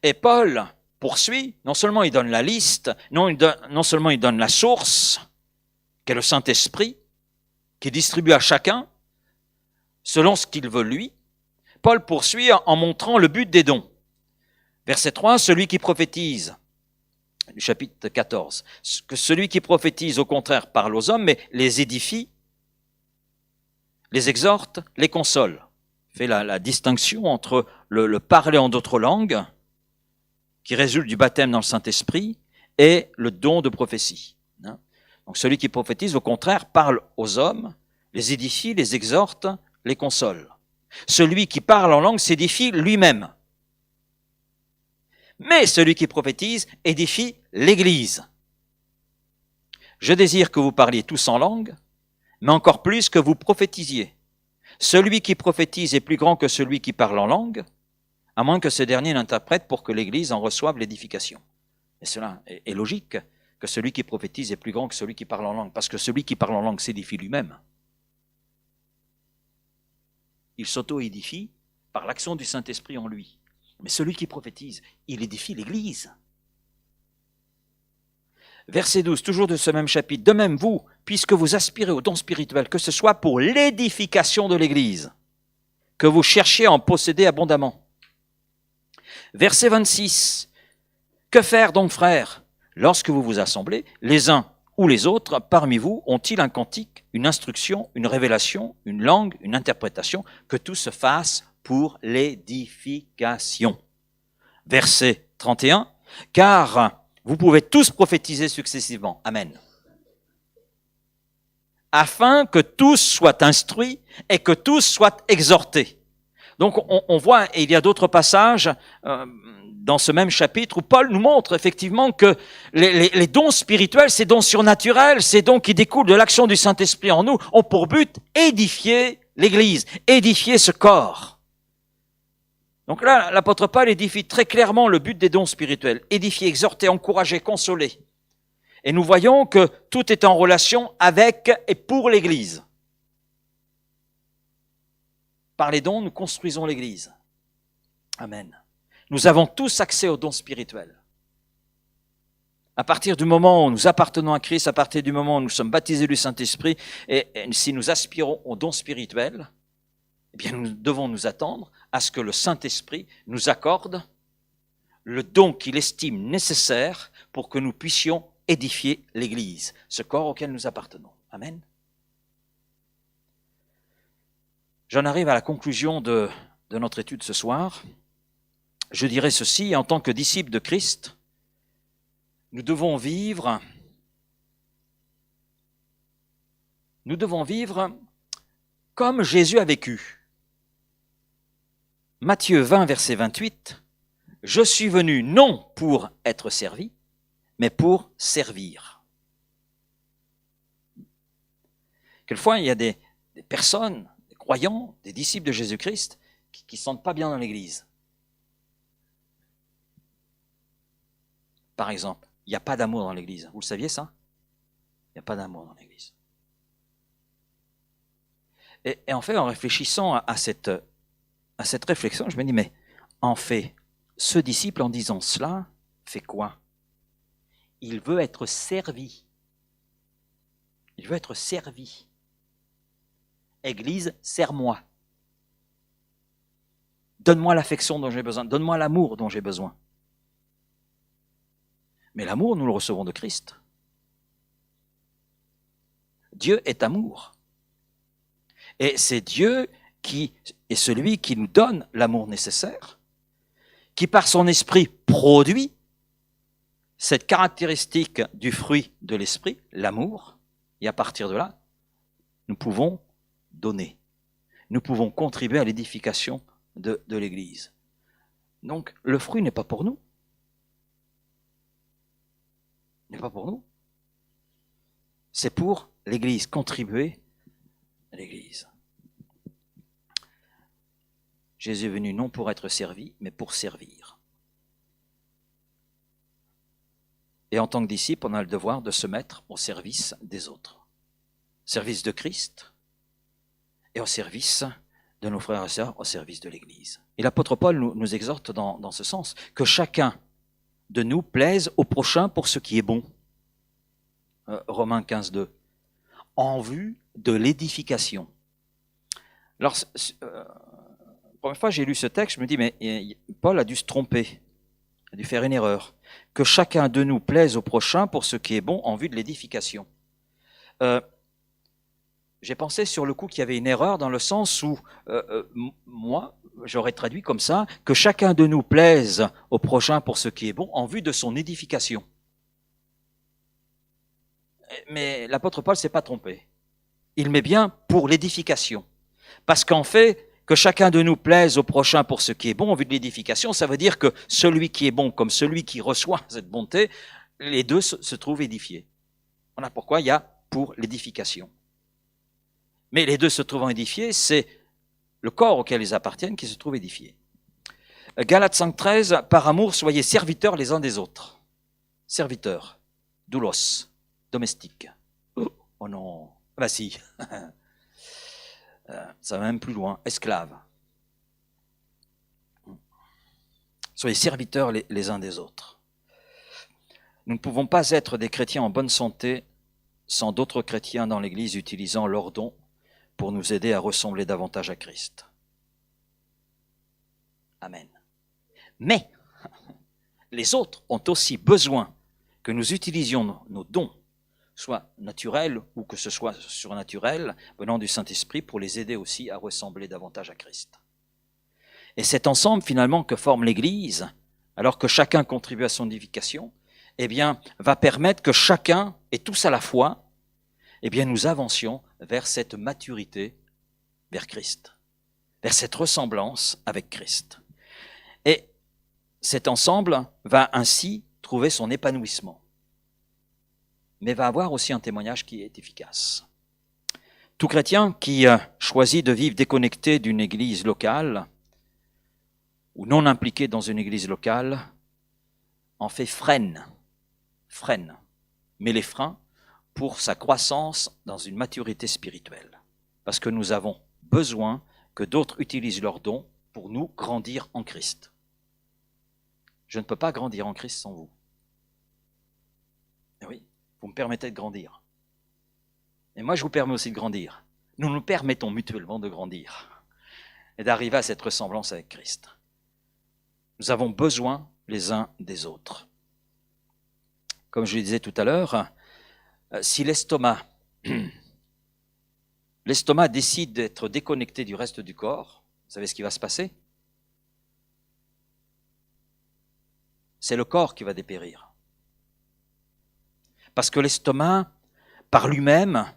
Et Paul poursuit, non seulement il donne la liste, non seulement il donne la source, qu'est le Saint-Esprit, qui distribue à chacun, selon ce qu'il veut lui, Paul poursuit en montrant le but des dons. Verset 3, celui qui prophétise, du chapitre 14, que celui qui prophétise au contraire parle aux hommes, mais les édifie, les exhorte, les console. Fait la distinction entre le parler en d'autres langues, qui résulte du baptême dans le Saint-Esprit, et le don de prophétie. Donc celui qui prophétise, au contraire, parle aux hommes, les édifie, les exhorte, les console. Celui qui parle en langue s'édifie lui-même. Mais celui qui prophétise édifie l'Église. Je désire que vous parliez tous en langue, mais encore plus que vous prophétisiez. Celui qui prophétise est plus grand que celui qui parle en langue, à moins que ce dernier l'interprète pour que l'Église en reçoive l'édification. Et cela est logique, que celui qui prophétise est plus grand que celui qui parle en langue, parce que celui qui parle en langue s'édifie lui-même. Il s'auto-édifie par l'action du Saint-Esprit en lui. Mais celui qui prophétise, il édifie l'Église. Verset 12, toujours de ce même chapitre. De même vous, puisque vous aspirez au don spirituel, que ce soit pour l'édification de l'Église, que vous cherchiez à en posséder abondamment. Verset 26. Que faire donc, frères, lorsque vous vous assemblez, les uns ou les autres parmi vous ont-ils un cantique, une instruction, une révélation, une langue, une interprétation, que tout se fasse pour l'édification. Verset 31. Car vous pouvez tous prophétiser successivement. Amen. Afin que tous soient instruits et que tous soient exhortés. Donc on voit, et il y a d'autres passages dans ce même chapitre où Paul nous montre effectivement que les dons spirituels, ces dons surnaturels, ces dons qui découlent de l'action du Saint-Esprit en nous, ont pour but édifier l'Église, édifier ce corps. Donc là, l'apôtre Paul édifie très clairement le but des dons spirituels. Édifier, exhorter, encourager, consoler. Et nous voyons que tout est en relation avec et pour l'Église. Par les dons, nous construisons l'Église. Amen. Nous avons tous accès aux dons spirituels. À partir du moment où nous appartenons à Christ, à partir du moment où nous sommes baptisés du Saint-Esprit, et si nous aspirons aux dons spirituels, eh bien nous devons nous attendre à ce que le Saint-Esprit nous accorde le don qu'il estime nécessaire pour que nous puissions édifier l'Église, ce corps auquel nous appartenons. Amen. J'en arrive à la conclusion de notre étude ce soir. Je dirais ceci, en tant que disciples de Christ, nous devons vivre comme Jésus a vécu. Matthieu 20, verset 28, « Je suis venu non pour être servi, mais pour servir. » Quelquefois, il y a des personnes, des croyants, des disciples de Jésus-Christ qui ne se sentent pas bien dans l'Église. Par exemple, il n'y a pas d'amour dans l'Église. Vous le saviez ça? Il n'y a pas d'amour dans l'Église. Et en fait, en réfléchissant à cette réflexion, je me dis, mais en fait, ce disciple, en disant cela, fait quoi? Il veut être servi. Il veut être servi. Église, sers-moi. Donne-moi l'affection dont j'ai besoin. Donne-moi l'amour dont j'ai besoin. Mais l'amour, nous le recevons de Christ. Dieu est amour. Et c'est Dieu qui est celui qui nous donne l'amour nécessaire, qui par son esprit produit cette caractéristique du fruit de l'esprit, l'amour, et à partir de là, nous pouvons donner. Nous pouvons contribuer à l'édification de l'Église. Donc, le fruit n'est pas pour nous. N'est pas pour nous. C'est pour l'Église, contribuer à l'Église. Jésus est venu non pour être servi, mais pour servir. Et en tant que disciple, on a le devoir de se mettre au service des autres. Au service de Christ et au service de nos frères et sœurs, au service de l'Église. Et l'apôtre Paul nous exhorte dans ce sens, que chacun de nous plaise au prochain pour ce qui est bon. Romains 15, 2. En vue de l'édification. Alors, la première fois que j'ai lu ce texte, je me dis, mais Paul a dû se tromper, a dû faire une erreur. Que chacun de nous plaise au prochain pour ce qui est bon en vue de l'édification. J'ai pensé sur le coup qu'il y avait une erreur dans le sens où, moi, j'aurais traduit comme ça, que chacun de nous plaise au prochain pour ce qui est bon en vue de son édification. Mais l'apôtre Paul ne s'est pas trompé. Il met bien pour l'édification. Parce qu'en fait, que chacun de nous plaise au prochain pour ce qui est bon en vue de l'édification, ça veut dire que celui qui est bon comme celui qui reçoit cette bonté, les deux se trouvent édifiés. Voilà pourquoi il y a pour l'édification. Mais les deux se trouvant édifiés, c'est le corps auquel ils appartiennent qui se trouve édifié. Galates 5,13, par amour, soyez serviteurs les uns des autres. Serviteurs, doulos, domestiques. Oh non, bah si. Ça va même plus loin, esclaves. Soyez serviteurs les uns des autres. Nous ne pouvons pas être des chrétiens en bonne santé sans d'autres chrétiens dans l'Église utilisant leurs dons pour nous aider à ressembler davantage à Christ. Amen. Mais les autres ont aussi besoin que nous utilisions nos dons, soit naturels ou que ce soit surnaturel, venant du Saint-Esprit, pour les aider aussi à ressembler davantage à Christ. Et cet ensemble, finalement, que forme l'Église, alors que chacun contribue à son édification, eh bien, va permettre que chacun, et tous à la fois, eh bien, nous avancions vers cette maturité, vers Christ, vers cette ressemblance avec Christ. Et cet ensemble va ainsi trouver son épanouissement, mais va avoir aussi un témoignage qui est efficace. Tout chrétien qui choisit de vivre déconnecté d'une église locale ou non impliqué dans une église locale, en fait freine, met les freins pour sa croissance dans une maturité spirituelle. Parce que nous avons besoin que d'autres utilisent leurs dons pour nous grandir en Christ. Je ne peux pas grandir en Christ sans vous. Et oui, vous me permettez de grandir. Et moi, je vous permets aussi de grandir. Nous nous permettons mutuellement de grandir et d'arriver à cette ressemblance avec Christ. Nous avons besoin les uns des autres. Comme je le disais tout à l'heure, si l'estomac décide d'être déconnecté du reste du corps, vous savez ce qui va se passer? C'est le corps qui va dépérir. Parce que l'estomac, par lui-même,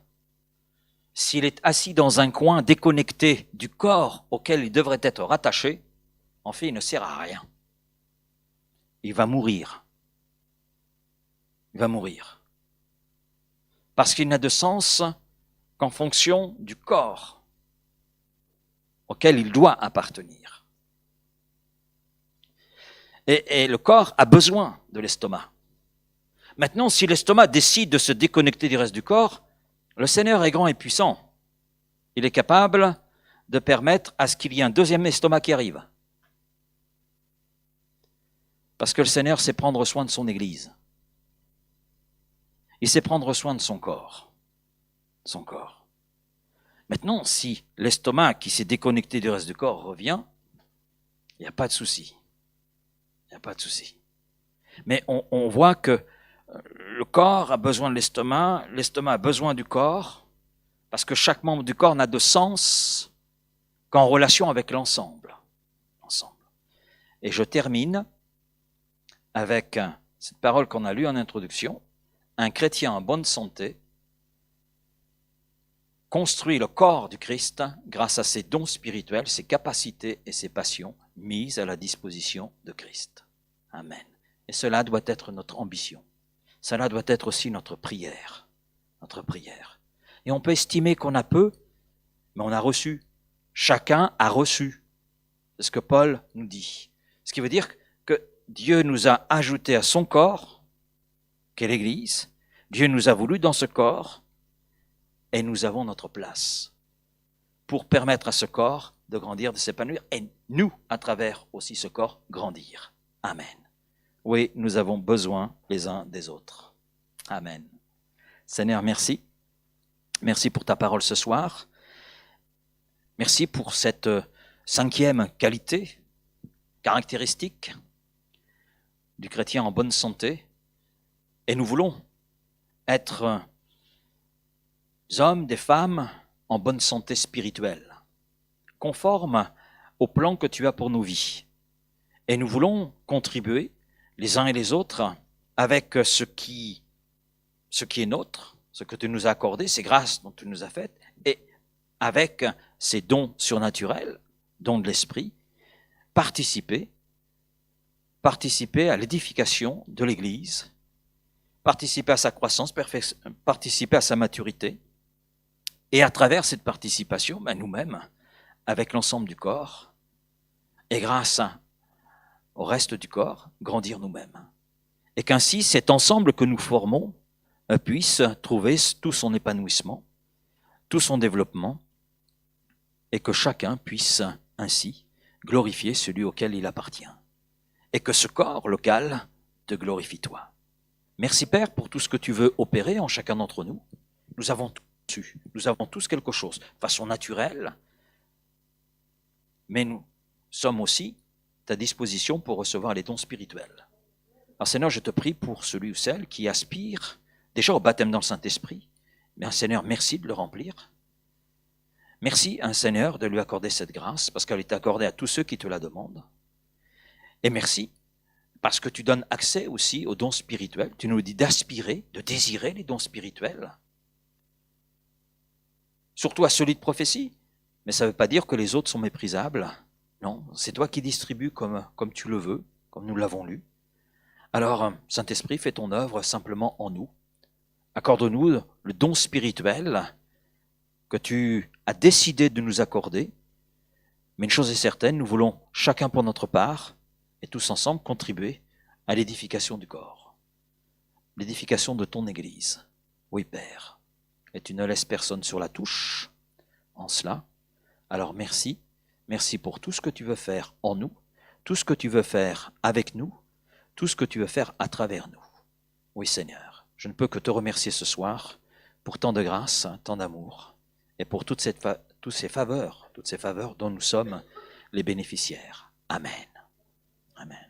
s'il est assis dans un coin déconnecté du corps auquel il devrait être rattaché, en fait, il ne sert à rien. Il va mourir. Il va mourir. Parce qu'il n'a de sens qu'en fonction du corps auquel il doit appartenir. Et le corps a besoin de l'estomac. Maintenant, si l'estomac décide de se déconnecter du reste du corps, le Seigneur est grand et puissant. Il est capable de permettre à ce qu'il y ait un deuxième estomac qui arrive. Parce que le Seigneur sait prendre soin de son Église. Il sait prendre soin de son corps. Son corps. Maintenant, si l'estomac qui s'est déconnecté du reste du corps revient, il n'y a pas de souci. Il n'y a pas de souci. Mais on voit que le corps a besoin de l'estomac a besoin du corps, parce que chaque membre du corps n'a de sens qu'en relation avec l'ensemble. Et je termine avec cette parole qu'on a lue en introduction. Un chrétien en bonne santé construit le corps du Christ grâce à ses dons spirituels, ses capacités et ses passions, mise à la disposition de Christ. Amen. Et cela doit être notre ambition. Cela doit être aussi notre prière. Notre prière. Et on peut estimer qu'on a peu, mais on a reçu. Chacun a reçu. C'est ce que Paul nous dit. Ce qui veut dire que Dieu nous a ajouté à son corps, qu'est l'Église. Dieu nous a voulu dans ce corps, et nous avons notre place pour permettre à ce corps de grandir, de s'épanouir, et nous, à travers aussi ce corps, grandir. Amen. Oui, nous avons besoin les uns des autres. Amen. Seigneur, merci. Merci pour ta parole ce soir. Merci pour cette 5e qualité, caractéristique du chrétien en bonne santé. Et nous voulons être des hommes, des femmes en bonne santé spirituelle, conformes au plan que tu as pour nos vies. Et nous voulons contribuer les uns et les autres avec ce qui est nôtre, ce que tu nous as accordé, ces grâces dont tu nous as faites, et avec ces dons surnaturels, dons de l'esprit, participer à l'édification de l'Église, participer à sa croissance, participer à sa maturité, et à travers cette participation, nous-mêmes, avec l'ensemble du corps, et grâce au reste du corps, grandir nous-mêmes. Et qu'ainsi, cet ensemble que nous formons puisse trouver tout son épanouissement, tout son développement, et que chacun puisse ainsi glorifier celui auquel il appartient. Et que ce corps local te glorifie toi. Merci Père pour tout ce que tu veux opérer en chacun d'entre nous. Nous avons tous su, nous avons tous quelque chose, de façon naturelle, mais nous sommes aussi à ta disposition pour recevoir les dons spirituels. Alors Seigneur, je te prie pour celui ou celle qui aspire déjà au baptême dans le Saint-Esprit. Mais Seigneur, merci de le remplir. Merci, Seigneur, de lui accorder cette grâce, parce qu'elle est accordée à tous ceux qui te la demandent. Et merci, parce que tu donnes accès aussi aux dons spirituels. Tu nous dis d'aspirer, de désirer les dons spirituels. Surtout à celui de prophétie. Mais ça ne veut pas dire que les autres sont méprisables. Non, c'est toi qui distribues comme tu le veux, comme nous l'avons lu. Alors, Saint-Esprit, fais ton œuvre simplement en nous. Accorde-nous le don spirituel que tu as décidé de nous accorder. Mais une chose est certaine, nous voulons chacun pour notre part et tous ensemble contribuer à l'édification du corps, l'édification de ton Église. Oui, Père, et tu ne laisses personne sur la touche en cela. Alors merci pour tout ce que tu veux faire en nous, tout ce que tu veux faire avec nous, tout ce que tu veux faire à travers nous. Oui, Seigneur, je ne peux que te remercier ce soir pour tant de grâce, tant d'amour, et pour toutes ces faveurs dont nous sommes les bénéficiaires. Amen. Amen.